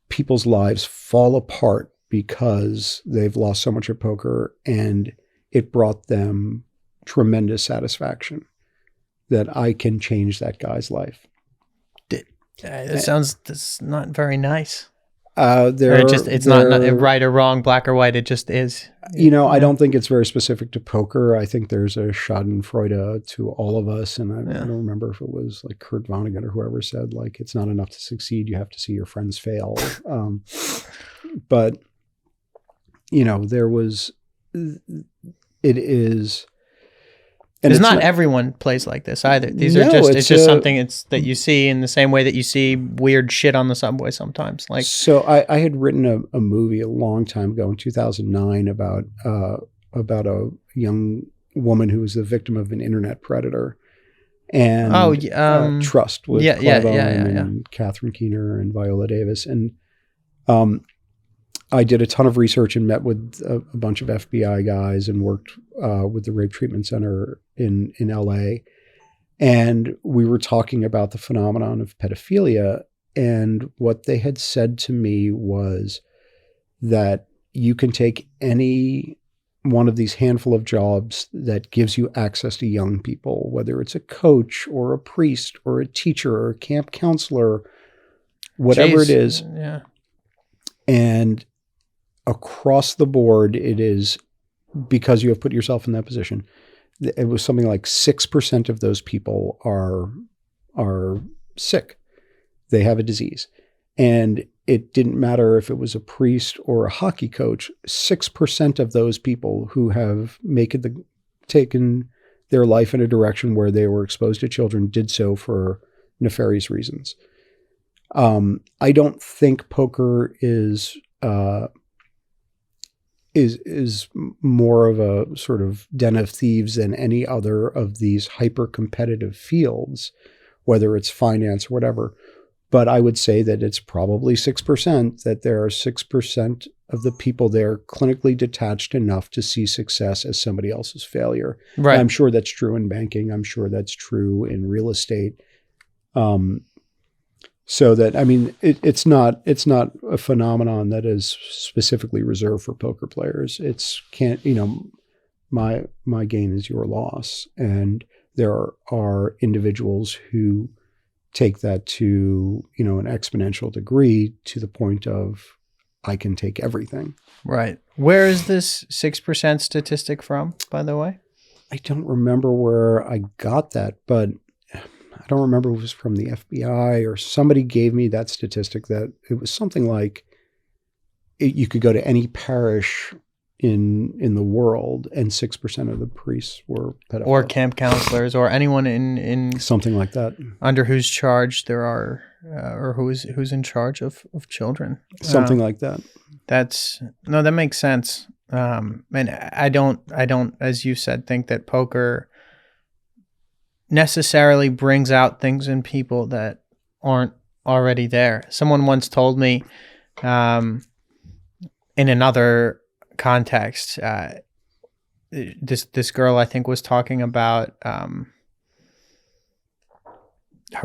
people's lives fall apart because they've lost so much at poker, and it brought them tremendous satisfaction that I can change that guy's life. That's not very nice. It's not right or wrong, black or white. It just is. I don't think it's very specific to poker. I think there's a schadenfreude to all of us. And I don't remember if it was like Kurt Vonnegut or whoever said, like, it's not enough to succeed. You have to see your friends fail. But, there was, it is. And it's not everyone plays like this either. It's just something that you see in the same way that you see weird shit on the subway sometimes. Like, so I had written a movie a long time ago in 2009 about a young woman who was the victim of an internet predator. And Trust with Clive Owen and Catherine Keener and Viola Davis. And I did a ton of research and met with a bunch of FBI guys and worked with the Rape Treatment Center in LA. And we were talking about the phenomenon of pedophilia. And what they had said to me was that you can take any one of these handful of jobs that gives you access to young people, whether it's a coach or a priest or a teacher or a camp counselor, whatever it is. Yeah. And across the board, it is, because you have put yourself in that position, it was something like 6% of those people are sick. They have a disease. And it didn't matter if it was a priest or a hockey coach, 6% of those people who have taken their life in a direction where they were exposed to children did so for nefarious reasons. I don't think poker is more of a sort of den of thieves than any other of these hyper-competitive fields, whether it's finance or whatever. But I would say that it's probably 6%, that there are 6% of the people there clinically detached enough to see success as somebody else's failure. Right. And I'm sure that's true in banking. I'm sure that's true in real estate. So that, I mean, it's not a phenomenon that is specifically reserved for poker players. My gain is your loss. And there are individuals who take that to, an exponential degree, to the point of, I can take everything. Right. Where is this 6% statistic from, by the way? I don't remember where I got that, but I don't remember if it was from the FBI or somebody gave me that statistic, that it was something like you could go to any parish in the world and 6% of the priests were pedophiles. Or camp counselors, or anyone in something like that, under whose charge there are, or who's in charge of children. Something like that. That makes sense. And I don't, as you said, think that poker necessarily brings out things in people that aren't already there. Someone once told me, in another context, this girl, I think, was talking about her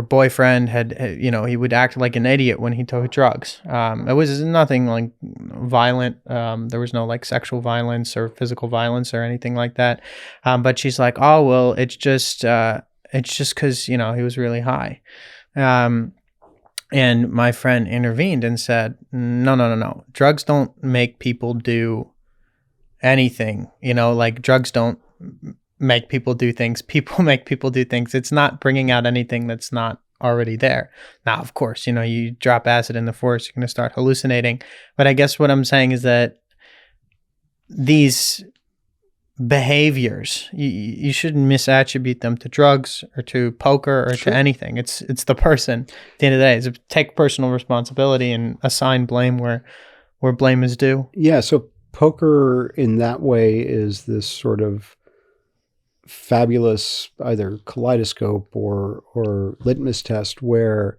boyfriend had he would act like an idiot when he took drugs. It was nothing like violent. There was no like sexual violence or physical violence or anything like that. But she's like, oh well, it's just because he was really high. And my friend intervened and said, no. Drugs don't make people do anything. Like drugs don't make people do things. People make people do things. It's not bringing out anything that's not already there. Now, of course, you drop acid in the forest, you're going to start hallucinating. But I guess what I'm saying is that these behaviors, you shouldn't misattribute them to drugs or to poker or to anything. It's the person. At the end of the day, is take personal responsibility and assign blame where blame is due. Yeah. So poker in that way is this sort of fabulous either kaleidoscope or litmus test where,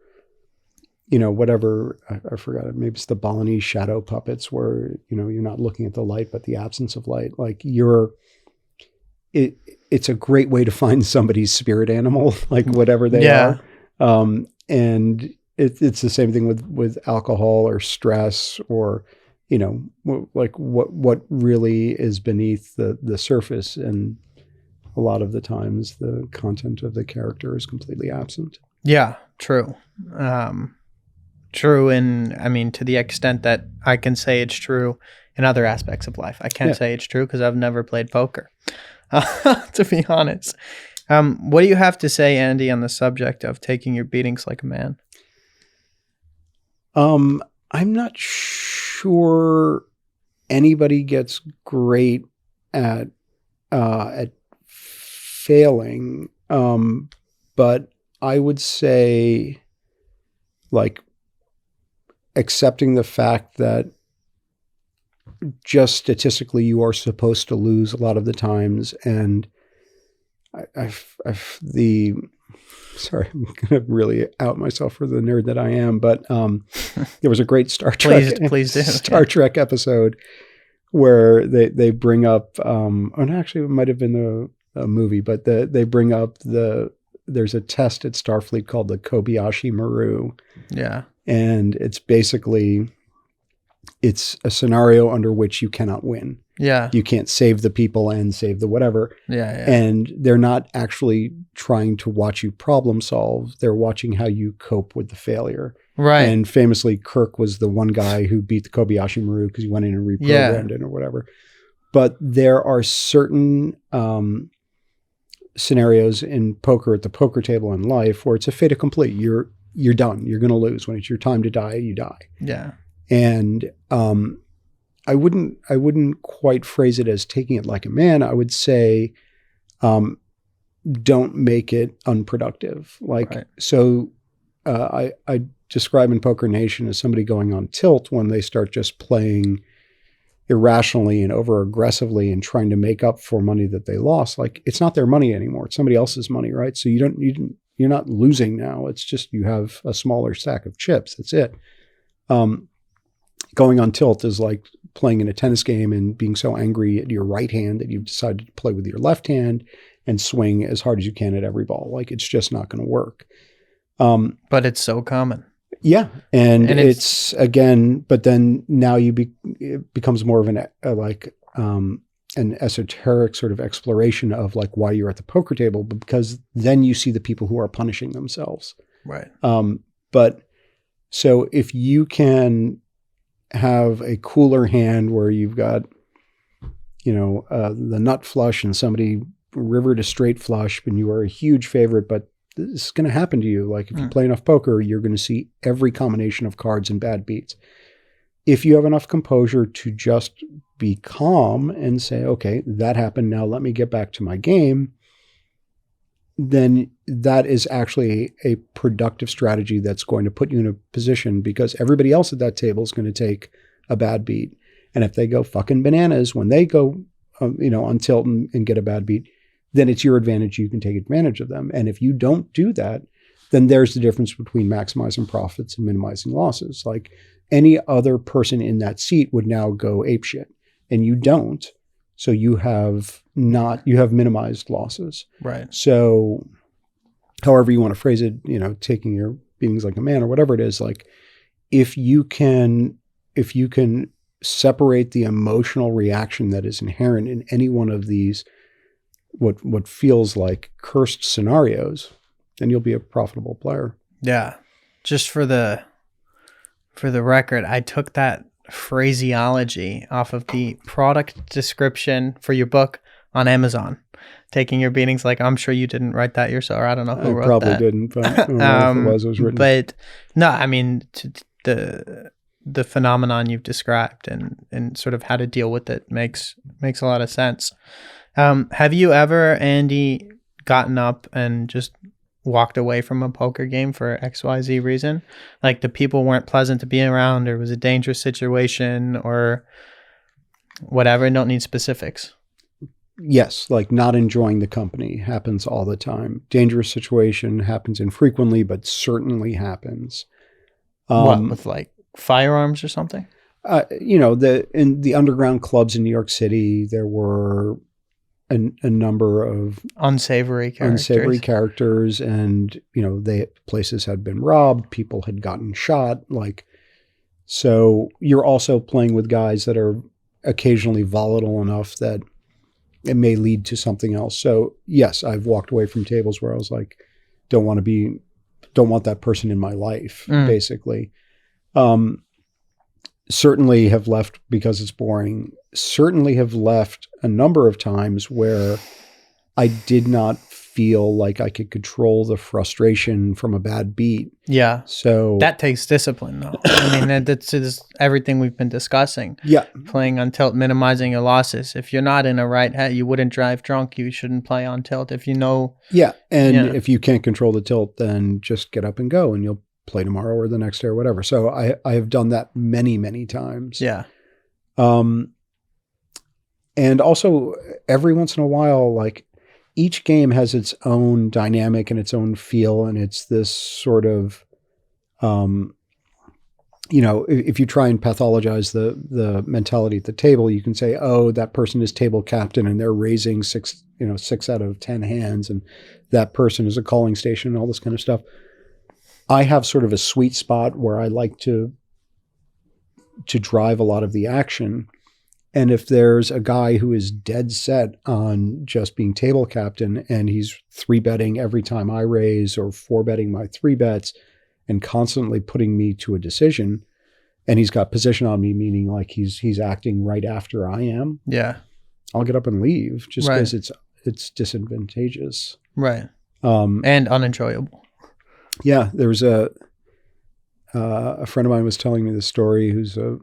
whatever, I forgot, maybe it's the Balinese shadow puppets where, you're not looking at the light, but the absence of light. Like it's a great way to find somebody's spirit animal, like whatever they are. And it's the same thing with alcohol or stress or, like what really is beneath the surface. And a lot of the times the content of the character is completely absent. Yeah, true. True. And I mean, to the extent that I can say it's true in other aspects of life, I can't say it's true because I've never played poker, to be honest. What do you have to say, Andy, on the subject of taking your beatings like a man? I'm not sure anybody gets great at failing. But I would say, like, accepting the fact that just statistically you are supposed to lose a lot of the times. And sorry, I'm going to really out myself for the nerd that I am, but there was a great Star Trek, please do. Star Trek episode where they bring up, and actually it might have been a movie, but they bring up the there's a test at Starfleet called the Kobayashi Maru. Yeah. And it's basically, it's a scenario under which you cannot win. Yeah. You can't save the people and save the whatever. Yeah. And they're not actually trying to watch you problem solve. They're watching how you cope with the failure. Right. And famously, Kirk was the one guy who beat the Kobayashi Maru because he went in and reprogrammed it or whatever. But there are certain scenarios in poker, at the poker table in life, where it's a fait accompli. You're done. You're going to lose. When it's your time to die, you die. Yeah. And I wouldn't quite phrase it as taking it like a man. I would say, don't make it unproductive. Like, right. So I describe in Poker Nation as somebody going on tilt when they start just playing irrationally and over aggressively and trying to make up for money that they lost. Like, it's not their money anymore. It's somebody else's money, right? So you're not losing now. It's just, you have a smaller stack of chips. That's it. Going on tilt is like playing in a tennis game and being so angry at your right hand that you've decided to play with your left hand and swing as hard as you can at every ball. Like, it's just not going to work. But it's so common. Yeah. And it's again, but then now it becomes more of an esoteric sort of exploration of like why you're at the poker table, because then you see the people who are punishing themselves. Right. But so if you can have a cooler hand where you've got, the nut flush and somebody river to straight flush, and you are a huge favorite, but this is going to happen to you. Like, if you play enough poker, you're going to see every combination of cards and bad beats. If you have enough composure to just be calm and say, okay, that happened. Now let me get back to my game. Then that is actually a productive strategy that's going to put you in a position, because everybody else at that table is going to take a bad beat. And if they go fucking bananas when they go, on tilt and get a bad beat, then it's your advantage. You can take advantage of them. And if you don't do that, then there's the difference between maximizing profits and minimizing losses. Like, any other person in that seat would now go apeshit, and you don't. So you have minimized losses. Right. So however you want to phrase it, taking your beatings like a man or whatever it is, like, if you can separate the emotional reaction that is inherent in any one of these, what feels like cursed scenarios, then you'll be a profitable player. Yeah. Just for the record, I took that phraseology off of the product description for your book on Amazon. Taking your beatings like, I'm sure you didn't write that yourself. Or I don't know who wrote that. I probably didn't, but I don't know if it was written. But no, I mean, the phenomenon you've described and sort of how to deal with it makes a lot of sense. Have you ever, Andy, gotten up and just walked away from a poker game for XYZ reason? Like, the people weren't pleasant to be around, or it was a dangerous situation, or whatever? Don't need specifics. Yes, like not enjoying the company happens all the time. Dangerous situation happens infrequently, but certainly happens. What, with like firearms or something? In the underground clubs in New York City, there were a number of unsavory characters, and places had been robbed, people had gotten shot. Like, so you're also playing with guys that are occasionally volatile enough that it may lead to something else. So yes, I've walked away from tables where I was like, don't want that person in my life, basically. Certainly have left because it's boring. Certainly have left a number of times where I did not feel like I could control the frustration from a bad beat. Yeah. So that takes discipline, though. I mean, that's everything we've been discussing. Yeah. Playing on tilt, minimizing your losses. If you're not in a right head, you wouldn't drive drunk. You shouldn't play on tilt. If you know. Yeah. And if you can't control the tilt, then just get up and go, and you'll play tomorrow or the next day or whatever. So I have done that many, many times. Yeah. And also every once in a while, like, each game has its own dynamic and its own feel. And it's this sort of, if you try and pathologize the mentality at the table, you can say, oh, that person is table captain and they're raising 6 out of 10 hands, and that person is a calling station and all this kind of stuff. I have sort of a sweet spot where I like to drive a lot of the action. And if there's a guy who is dead set on just being table captain and he's 3-betting every time I raise or 4-betting my 3-bets and constantly putting me to a decision, and he's got position on me, meaning like he's acting right after I am. Yeah. I'll get up and leave just because it's disadvantageous. Right. And unenjoyable. Yeah. There was a friend of mine was telling me this story who's a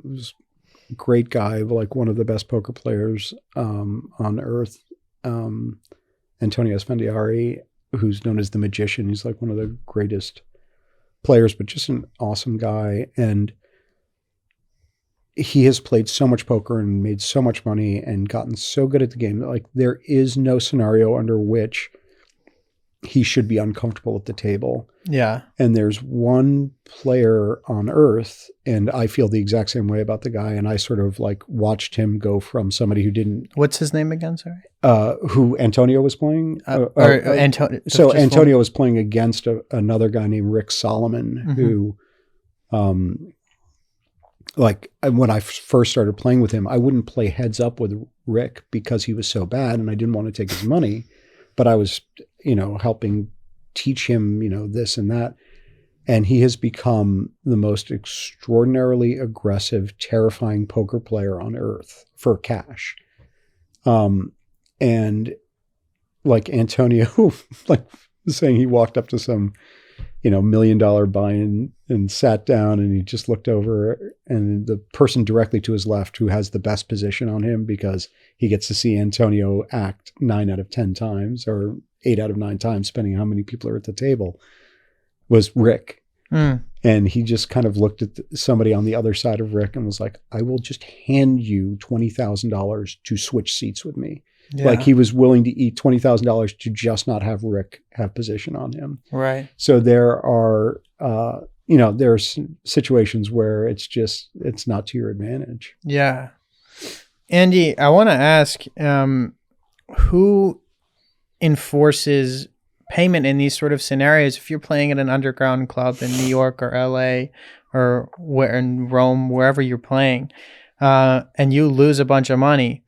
great guy, like one of the best poker players on earth, Antonio Spendiari, who's known as the Magician. He's like one of the greatest players, but just an awesome guy. And he has played so much poker and made so much money and gotten so good at the game that like there is no scenario under which he should be uncomfortable at the table. Yeah. And there's one player on earth, and I feel the exact same way about the guy. And I sort of like watched him go from somebody who didn't. What's his name again? Sorry. Who Antonio was playing. Antonio. So Antonio was playing against another guy named Rick Solomon, who, like when I first started playing with him, I wouldn't play heads up with Rick because he was so bad and I didn't want to take his money, but I was, helping teach him, this and that. And he has become the most extraordinarily aggressive, terrifying poker player on earth for cash. And like Antonio, like saying he walked up to some, $1 million buy-in and sat down and he just looked over, and the person directly to his left who has the best position on him because he gets to see Antonio act 9 out of 10 times or 8 out of 9 times, depending on how many people are at the table, was Rick. And he just kind of looked at somebody on the other side of Rick and was like, I will just hand you $20,000 to switch seats with me. Yeah. Like he was willing to eat $20,000 to just not have Rick have position on him. Right. So there are, there's situations where it's not to your advantage. Yeah. Andy, I want to ask, who enforces payment in these sort of scenarios? If you're playing at an underground club in New York or LA or in Rome, wherever you're playing, and you lose a bunch of money,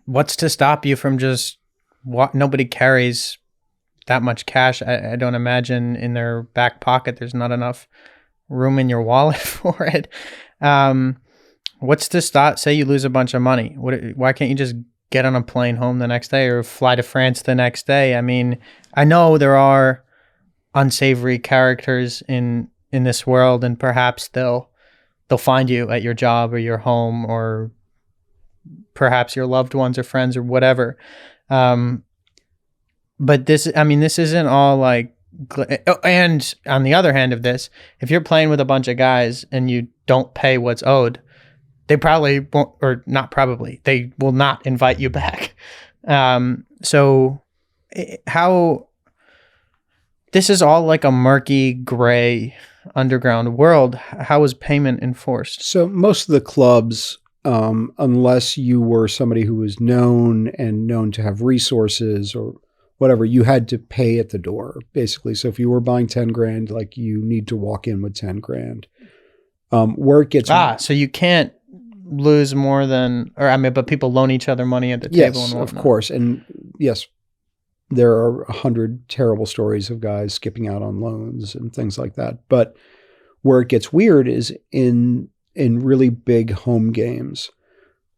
what's to stop you from just nobody carries that much cash. I don't imagine in their back pocket there's not enough room in your wallet for it. What's to stop? Say you lose a bunch of money. Why can't you just get on a plane home the next day or fly to France the next day? I mean, I know there are unsavory characters in this world, and perhaps they'll find you at your job or your home or perhaps your loved ones or friends or whatever. But this isn't all like, and on the other hand of this, if you're playing with a bunch of guys and you don't pay what's owed, they probably won't, or not probably, they will not invite you back. So how, this is all like a murky, gray, underground world. How is payment enforced? So most of the clubs, unless you were somebody who was known to have resources or whatever, you had to pay at the door, basically. So if you were buying 10 grand, like you need to walk in with 10 grand. Where it gets... so you can't lose more than, but people loan each other money at the table and whatnot. Yes, of course. And yes, there are 100 terrible stories of guys skipping out on loans and things like that. But where it gets weird is in really big home games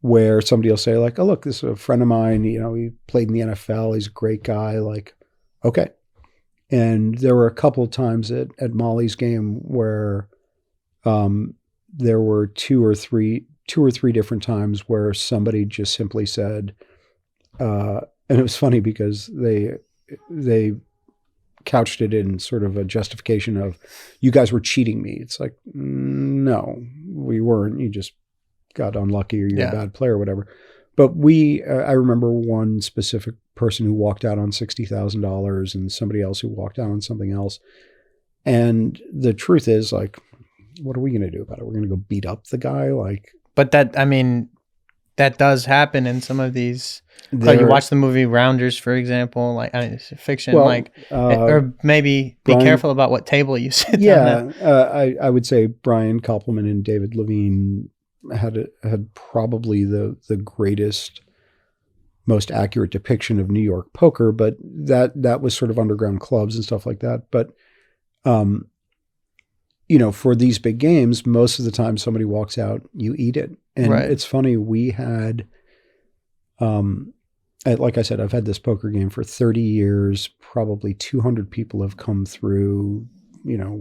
where somebody will say like, oh, look, this is a friend of mine, he played in the NFL. He's a great guy. Like, okay. And there were a couple of times at Molly's game where there were two or three different times where somebody just simply said, and it was funny because they couched it in sort of a justification of, you guys were cheating me. It's like, no, we weren't. You just got unlucky or you're a bad player or whatever. But I remember one specific person who walked out on $60,000 and somebody else who walked out on something else. And the truth is, like, what are we going to do about it? We're going to go beat up the guy? Like, but that, I mean, that does happen in some of these. Like you watch the movie Rounders, for example, like it's fiction, or maybe be careful about what table you sit down at. I would say Brian Koppelman and David Levine had probably the greatest, most accurate depiction of New York poker, but that was sort of underground clubs and stuff like that. But, for these big games, most of the time somebody walks out, you eat it. And It's funny, we had, like I said, I've had this poker game for 30 years. Probably 200 people have come through,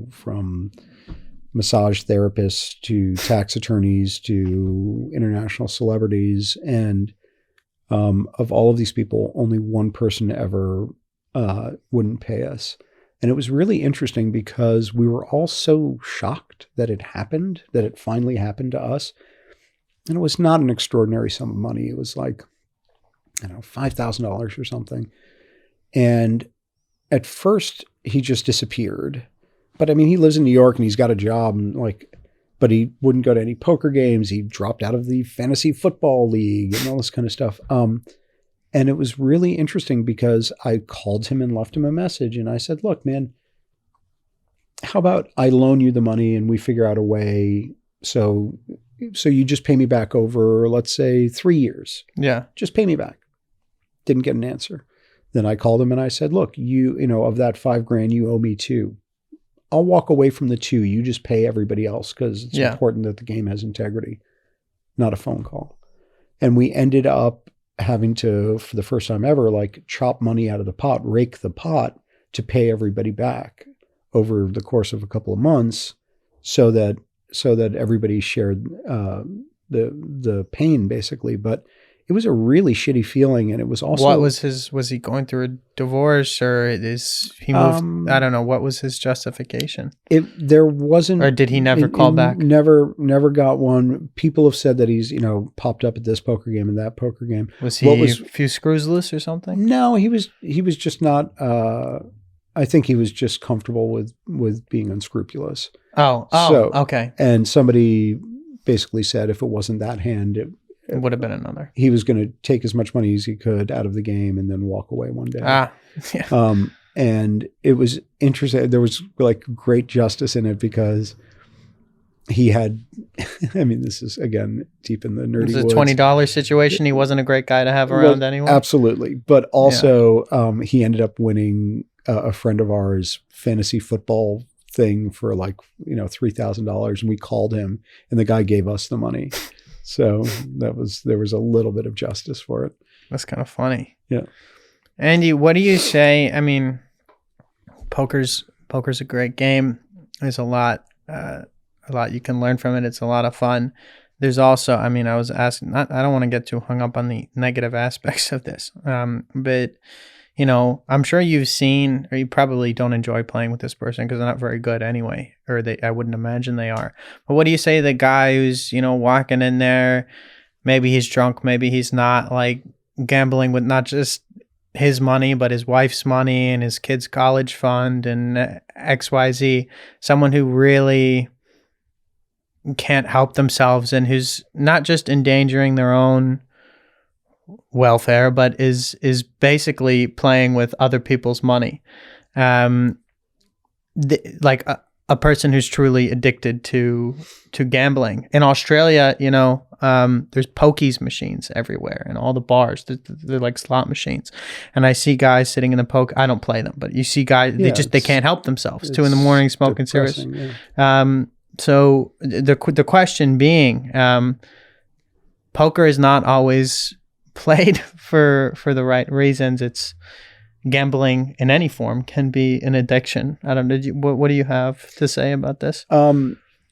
from massage therapists to tax attorneys to international celebrities. And of all of these people, only one person ever wouldn't pay us. And it was really interesting because we were all so shocked that it happened, that it finally happened to us. And it was not an extraordinary sum of money. It was like, I don't know, $5,000 or something. And at first he just disappeared. But I mean, he lives in New York and he's got a job and but he wouldn't go to any poker games. He dropped out of the fantasy football league and all this kind of stuff. And it was really interesting because I called him and left him a message and I said, look, man, how about I loan you the money and we figure out a way so you just pay me back over, let's say 3 years. Yeah. Just pay me back. Didn't get an answer. Then I called him and I said, look, of that $5,000, you owe me 2. I'll walk away from the 2. You just pay everybody else because it's important that the game has integrity, not a phone call. And we ended up having to, for the first time ever, chop money out of the pot, rake the pot to pay everybody back over the course of a couple of months so that everybody shared the pain, basically. But it was a really shitty feeling, and it was also... was he going through a divorce, or is he moved? I don't know. What was his justification? There wasn't... Or did he never call back? Never got one. People have said that he's, popped up at this poker game and that poker game. Was he a few screws loose or something? No, he was just not... I think he was just comfortable with being unscrupulous. Oh, okay. And somebody basically said if it wasn't that hand... It would have been another. He was going to take as much money as he could out of the game and then walk away one day. Yeah. And it was interesting. There was great justice in it because he had, I mean, this is again, deep in the nerdy woods. It was a $20 situation. He wasn't a great guy to have around anyway. Absolutely. But also he ended up winning a friend of ours fantasy football thing for $3,000. And we called him and the guy gave us the money. So there was a little bit of justice for it. That's kind of funny. Yeah. Andy, what do you say? I mean, poker's a great game. There's a lot you can learn from it. It's a lot of fun. There's also, I mean, I was asking, I don't want to get too hung up on the negative aspects of this. But I'm sure you've seen, or you probably don't enjoy playing with this person because they're not very good anyway, or I wouldn't imagine they are. But what do you say to the guy who's, walking in there, maybe he's drunk, maybe he's not, gambling with not just his money, but his wife's money and his kid's college fund and XYZ, someone who really can't help themselves and who's not just endangering their own welfare, but is basically playing with other people's money. A person who's truly addicted to gambling. In Australia, there's pokies machines everywhere in all the bars. They're like slot machines. And I see guys sitting in the poke. I don't play them, but you see guys, they can't help themselves. 2 a.m. smoking cigarettes. Yeah. So the question being, poker is not always played for the right reasons. It's gambling in any form can be an addiction. I don't know. What do you have to say about this?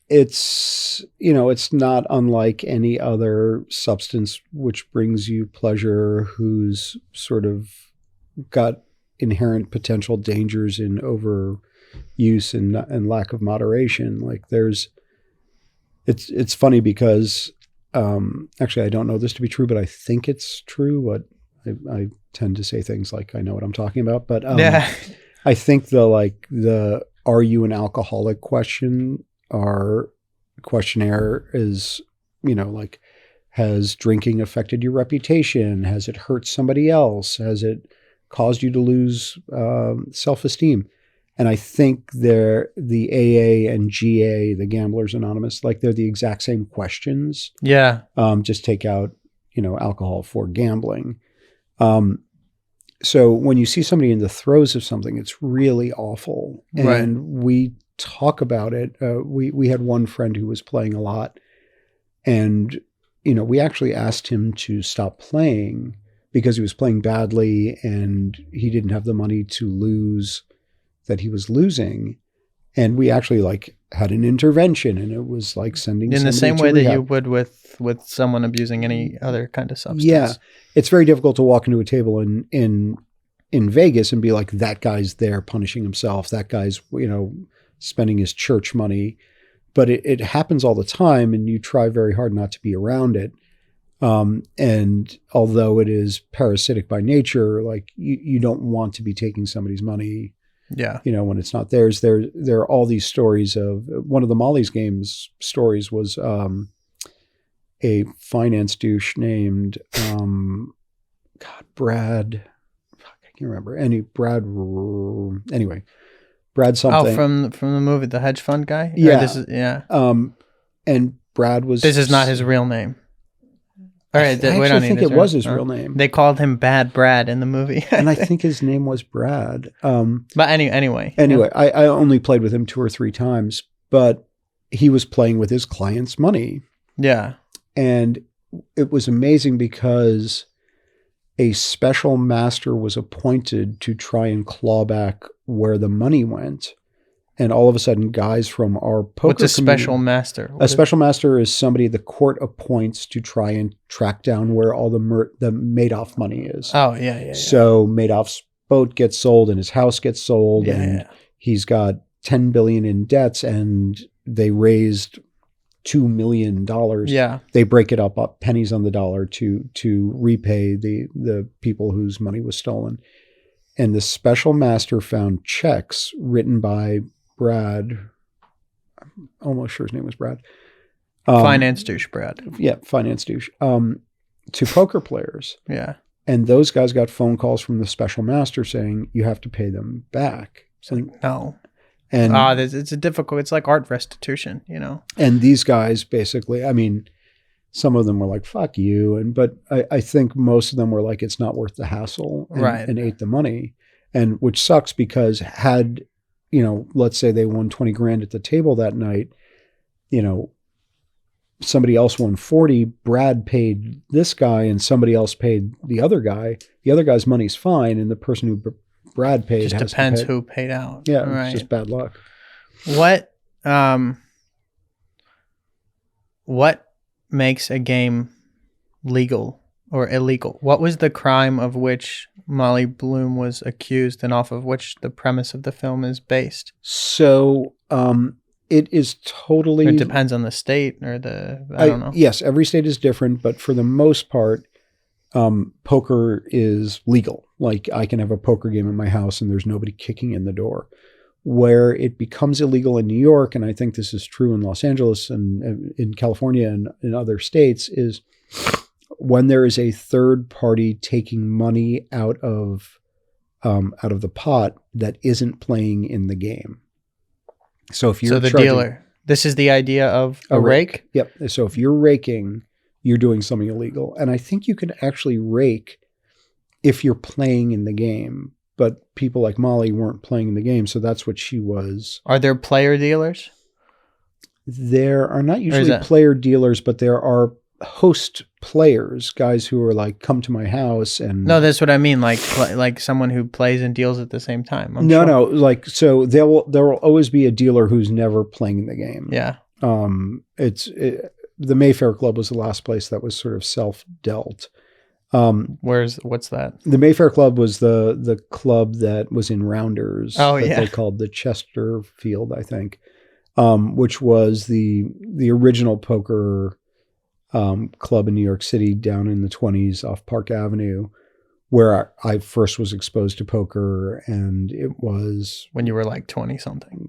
It's not unlike any other substance which brings you pleasure, who's sort of got inherent potential dangers in overuse and lack of moderation. It's funny because actually I don't know this to be true, but I think it's true. But I tend to say things like I know what I'm talking about. But I think the are you an alcoholic question our questionnaire is, like, has drinking affected your reputation? Has it hurt somebody else? Has it caused you to lose self-esteem? And I think the AA and GA, the Gamblers Anonymous, like they're the exact same questions. Yeah. Just take out, alcohol for gambling. So when you see somebody in the throes of something, it's really awful. And we talk about it. We had one friend who was playing a lot, and, we actually asked him to stop playing because he was playing badly and he didn't have the money to lose that he was losing. And we actually had an intervention, and it was like sending in the same way that you would with someone abusing any other kind of substance. Yeah. It's very difficult to walk into a table in Vegas and be like, that guy's there punishing himself. That guy's, spending his church money. But it happens all the time, and you try very hard not to be around it. And although it is parasitic by nature, you don't want to be taking somebody's money. Yeah. When it's not theirs. There are all these stories of one of the Molly's Games stories was a finance douche named Brad. I can't remember. Brad something. Oh, from the movie, the hedge fund guy? Yeah. And Brad was... This is not his real name. All right. I actually think it was his real name. They called him Bad Brad in the movie. And I think his name was Brad. But anyway. Anyway, yeah. I only played with him 2 or 3 times, but he was playing with his client's money. Yeah. And it was amazing because a special master was appointed to try and claw back where the money went. And all of a sudden, guys from our poker What's a special master? A special master is somebody the court appoints to try and track down where all the Madoff money is. Oh, yeah. So Madoff's boat gets sold and his house gets sold, and he's got $10 billion in debts, and they raised $2 million. Yeah. They break it up pennies on the dollar to repay the people whose money was stolen. And the special master found checks written by Brad. I'm almost sure his name was Brad. Finance douche Brad. Yeah, finance douche. To poker players. Yeah. And those guys got phone calls from the special master saying, you have to pay them back. No. And it's like art restitution, And these guys basically, some of them were like, fuck you. But I think most of them were like, it's not worth the hassle, and ate the money. And which sucks because had, let's say they won 20 grand at the table that night, somebody else won 40, Brad paid this guy and somebody else paid the other guy. The other guy's money's fine. And the person who Brad paid just depends who paid out. Yeah. Right. It's just bad luck. What makes a game legal or illegal? What was the crime of which Molly Bloom was accused and off of which the premise of the film is based? So it is totally... It depends on the state or I don't know. Yes, every state is different, but for the most part, poker is legal. Like I can have a poker game in my house and there's nobody kicking in the door. Where it becomes illegal in New York, and I think this is true in Los Angeles and in California and in other states, is when there is a third party taking money out of the pot that isn't playing in the game. So if you're dealer, this is the idea of a rake? Yep. So if you're raking, you're doing something illegal. And I think you can actually rake if you're playing in the game. But people like Molly weren't playing in the game, so that's what she was. Are there player dealers? There are not usually player dealers, but there are host players, guys who are like, come to my house and... No, that's what I mean, like someone who plays and deals at the same time. No, like, so there will always be a dealer who's never playing in the game. Yeah. The Mayfair Club was the last place that was sort of self-dealt. What's that? The Mayfair Club was the club that was in Rounders. They called the Chesterfield, I think, which was the original poker club in New York City down in the 1920s off Park Avenue, where I first was exposed to poker, and it was when you were like 20 something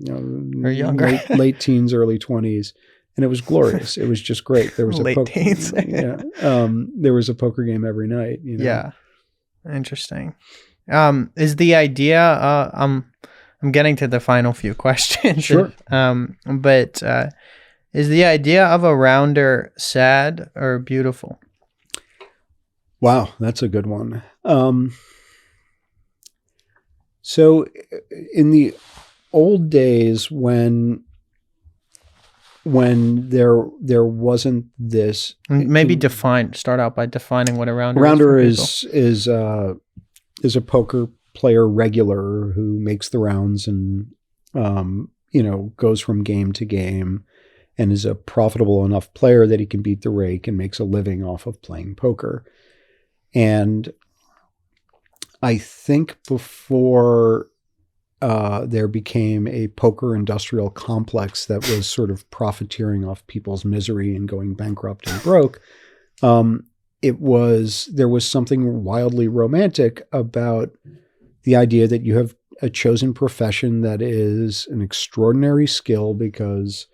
or younger, late teens, early 20s, and it was glorious. It was just great. There was late teens. There was a poker game every night. Yeah, interesting. Is the idea? I'm getting to the final few questions. Sure. But is the idea of a rounder sad or beautiful? Wow, that's a good one. So in the old days when there wasn't this, maybe start out by defining what a rounder is. Rounder is a poker player regular who makes the rounds and goes from game to game and is a profitable enough player that he can beat the rake and makes a living off of playing poker. And I think before there became a poker industrial complex that was sort of profiteering off people's misery and going bankrupt and broke, there was something wildly romantic about the idea that you have a chosen profession that is an extraordinary skill, because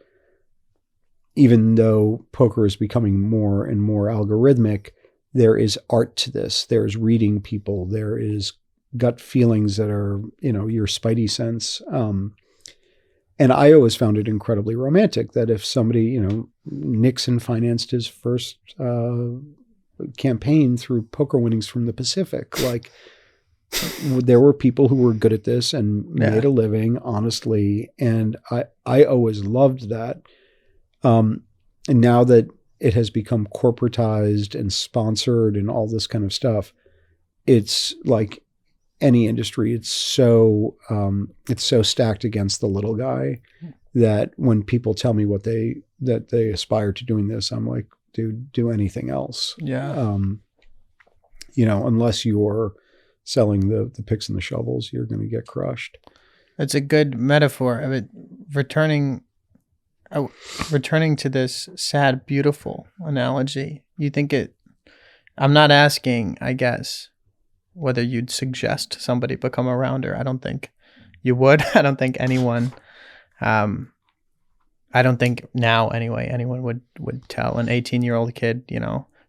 even though poker is becoming more and more algorithmic, there is art to this. There's reading people. There is gut feelings that are, your spidey sense. And I always found it incredibly romantic that if somebody, Nixon financed his first campaign through poker winnings from the Pacific. Like, there were people who were good at this and made a living honestly. And I always loved that. And now that it has become corporatized and sponsored and all this kind of stuff, it's like any industry. It's so stacked against the little guy that when people tell me that they aspire to doing this, I'm like, dude, do anything else. Yeah. Unless you're selling the picks and the shovels, you're going to get crushed. It's a good metaphor of it. Returning to this sad, beautiful analogy, you think I'm not asking, I guess, whether you'd suggest somebody become a rounder. I don't think you would. I don't think anyone, I don't think now anyway, anyone would tell an 18-year-old kid,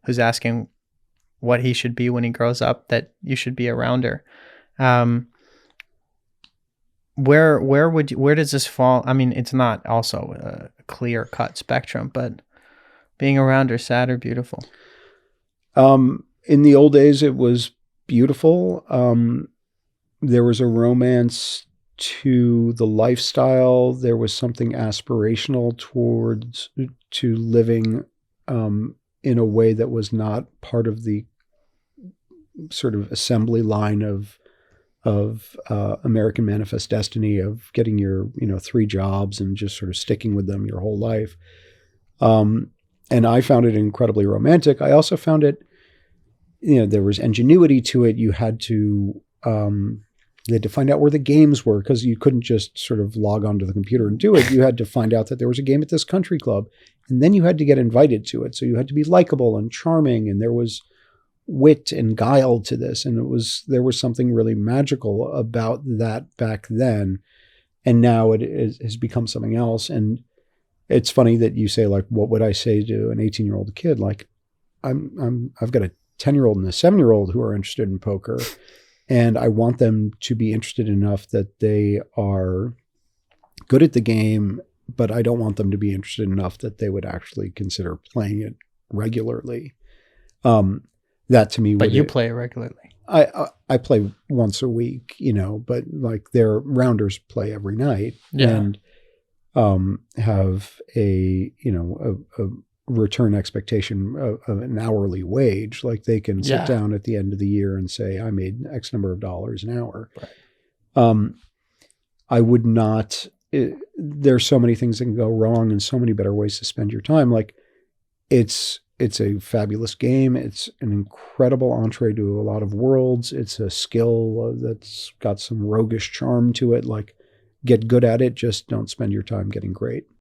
who's asking what he should be when he grows up, that you should be a rounder. Where does this fall? I mean, it's not also a clear cut spectrum, but being a rounder, sad or beautiful? In the old days, it was beautiful. There was a romance to the lifestyle. There was something aspirational to living in a way that was not part of the sort of assembly line of American Manifest Destiny of getting your 3 jobs and just sort of sticking with them your whole life. And I found it incredibly romantic. I also found it, there was ingenuity to it. You had to find out where the games were, because you couldn't just sort of log onto the computer and do it. You had to find out that there was a game at this country club, and then you had to get invited to it. So you had to be likable and charming, and there was wit and guile to this. And there was something really magical about that back then. And now it has become something else. And it's funny that you say, like, what would I say to an 18-year-old kid? Like, I've got a 10-year-old and a 7-year-old who are interested in poker, and I want them to be interested enough that they are good at the game, but I don't want them to be interested enough that they would actually consider playing it regularly. That to me, but you play it regularly. I play once a week, but like their rounders play every night and have a return expectation of an hourly wage. Like they can sit down at the end of the year and say, I made X number of dollars an hour. Right. I would not, there's so many things that can go wrong and so many better ways to spend your time. Like it's a fabulous game. It's an incredible entree to a lot of worlds. It's a skill that's got some roguish charm to it. Like, get good at it. Just don't spend your time getting great.